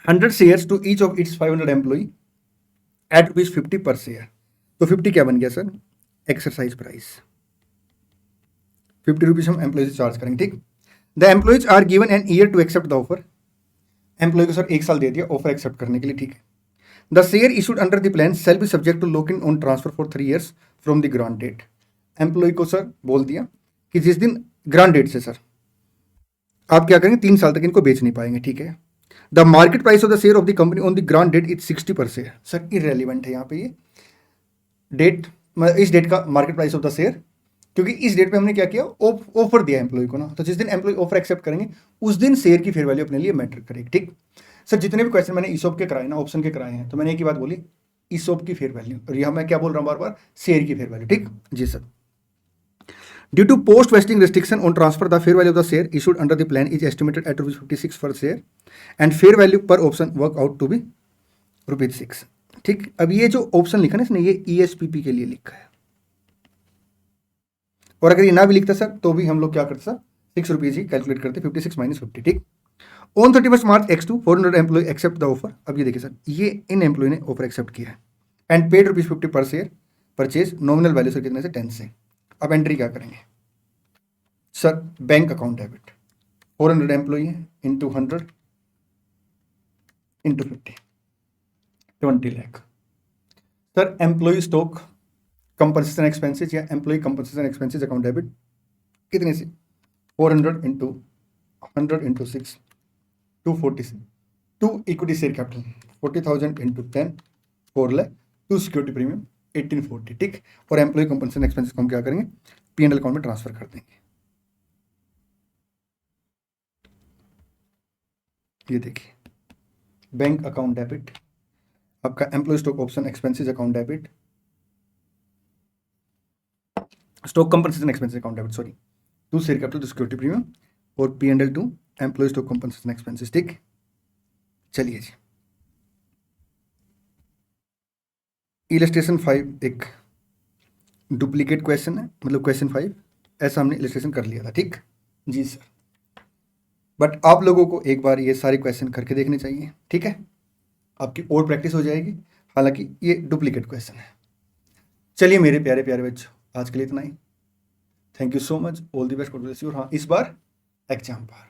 100 shares to each of its 500 employee at ₹50 per share. तो 50 क्या बन गया सर, एक्सरसाइज प्राइस। 50 रुपीज हम एम्प्लॉय से चार्ज करेंगे। ठीक, the employees are given an year to accept the offer. Employee को सर 1 साल दे दिया ऑफर एक्सेप्ट करने के लिए। ठीक है, the share issued under the plan shall be subject to lock in on transfer for 3 years from the grant date. Employee को सर बोल दिया कि जिस दिन ग्रांट डेट से सर आप क्या करेंगे, 3 साल तक इनको बेच नहीं पाएंगे। ठीक है, the market price of the share of the company on the grant date is 60 per share. Sir irrelevant है यहाँ पे ये डेट, इस डेट का market price of the share, क्योंकि इस डेट पे हमने क्या किया, ऑफर दिया एम्प्लॉय को ना, तो जिस दिन एम्प्लॉय ऑफर एक्सेप्ट करेंगे उस दिन शेयर की फेयर वैल्यू अपने लिए मैटर करेगी। ठीक सर, जितने भी क्वेश्चन मैंने ईसोप के कराए ना, ऑप्शन के कराए हैं, तो मैंने एक ही बात बोली, ईसोप की फेयर वैल्यू, और यहाँ मैं क्या बोल रहा हूँ बार बार, शेयर की फेयर वैल्यू। ठीक जी sir, due to post vesting restriction on transfer the fair value of the share issued under the plan is estimated at ₹56 per share and fair value per option work out to be ₹6। ठीक, अब ये जो ऑप्शन लिखा ना इसने, ये ईएसपीपी के लिए लिखा है, और अगर ये ना भी लिखता सर तो भी हम लोग क्या करते सर, ₹6 ही कैलकुलेट करते, 56 - 50। ठीक, on 31 March X2 400 employee accept the offer. अब ये देखिए सर, ये इन एम्प्लॉय ने ऑफर एक्सेप्ट किया है and paid ₹50 per share purchase, nominal value sir कितने से, 10 से। अब एंट्री क्या करेंगे sir, bank account debit 400 employee है into 100 into 50, 20 lakh. Sir employee stock compensation expenses या employee compensation expenses account debit कितने से, 400 इंटू 100 इंटू 6 240 से, 2 equity share capital 40,000 into 10 4 lakh, 2 security premium 1840। ठीक, और एम्प्लॉय कंपनसेशन एक्सपेंसेस को हम क्या करेंगे, P&L अकाउंट में ट्रांसफर कर देंगे। ये देखिए बैंक अकाउंट डेबिट, आपका employee stock option expenses account debit, stock compensation expenses account debit, sorry, 2 share capital 2 security premium और P&L 2 employ stock compensation expenses. ठीक, चलिए जी, इलस्ट्रेशन 5 एक डुप्लीकेट क्वेश्चन है, मतलब क्वेश्चन 5 ऐसा हमने इलस्ट्रेशन कर लिया था। ठीक जी सर, बट आप लोगों को एक बार ये सारे क्वेश्चन करके देखने चाहिए। ठीक है, आपकी और प्रैक्टिस हो जाएगी, हालांकि ये डुप्लीकेट क्वेश्चन है। चलिए मेरे प्यारे प्यारे बच्चों, आज के लिए इतना ही। Thank you so much, all the best, God bless you. हाँ, इस बार एग्जाम पर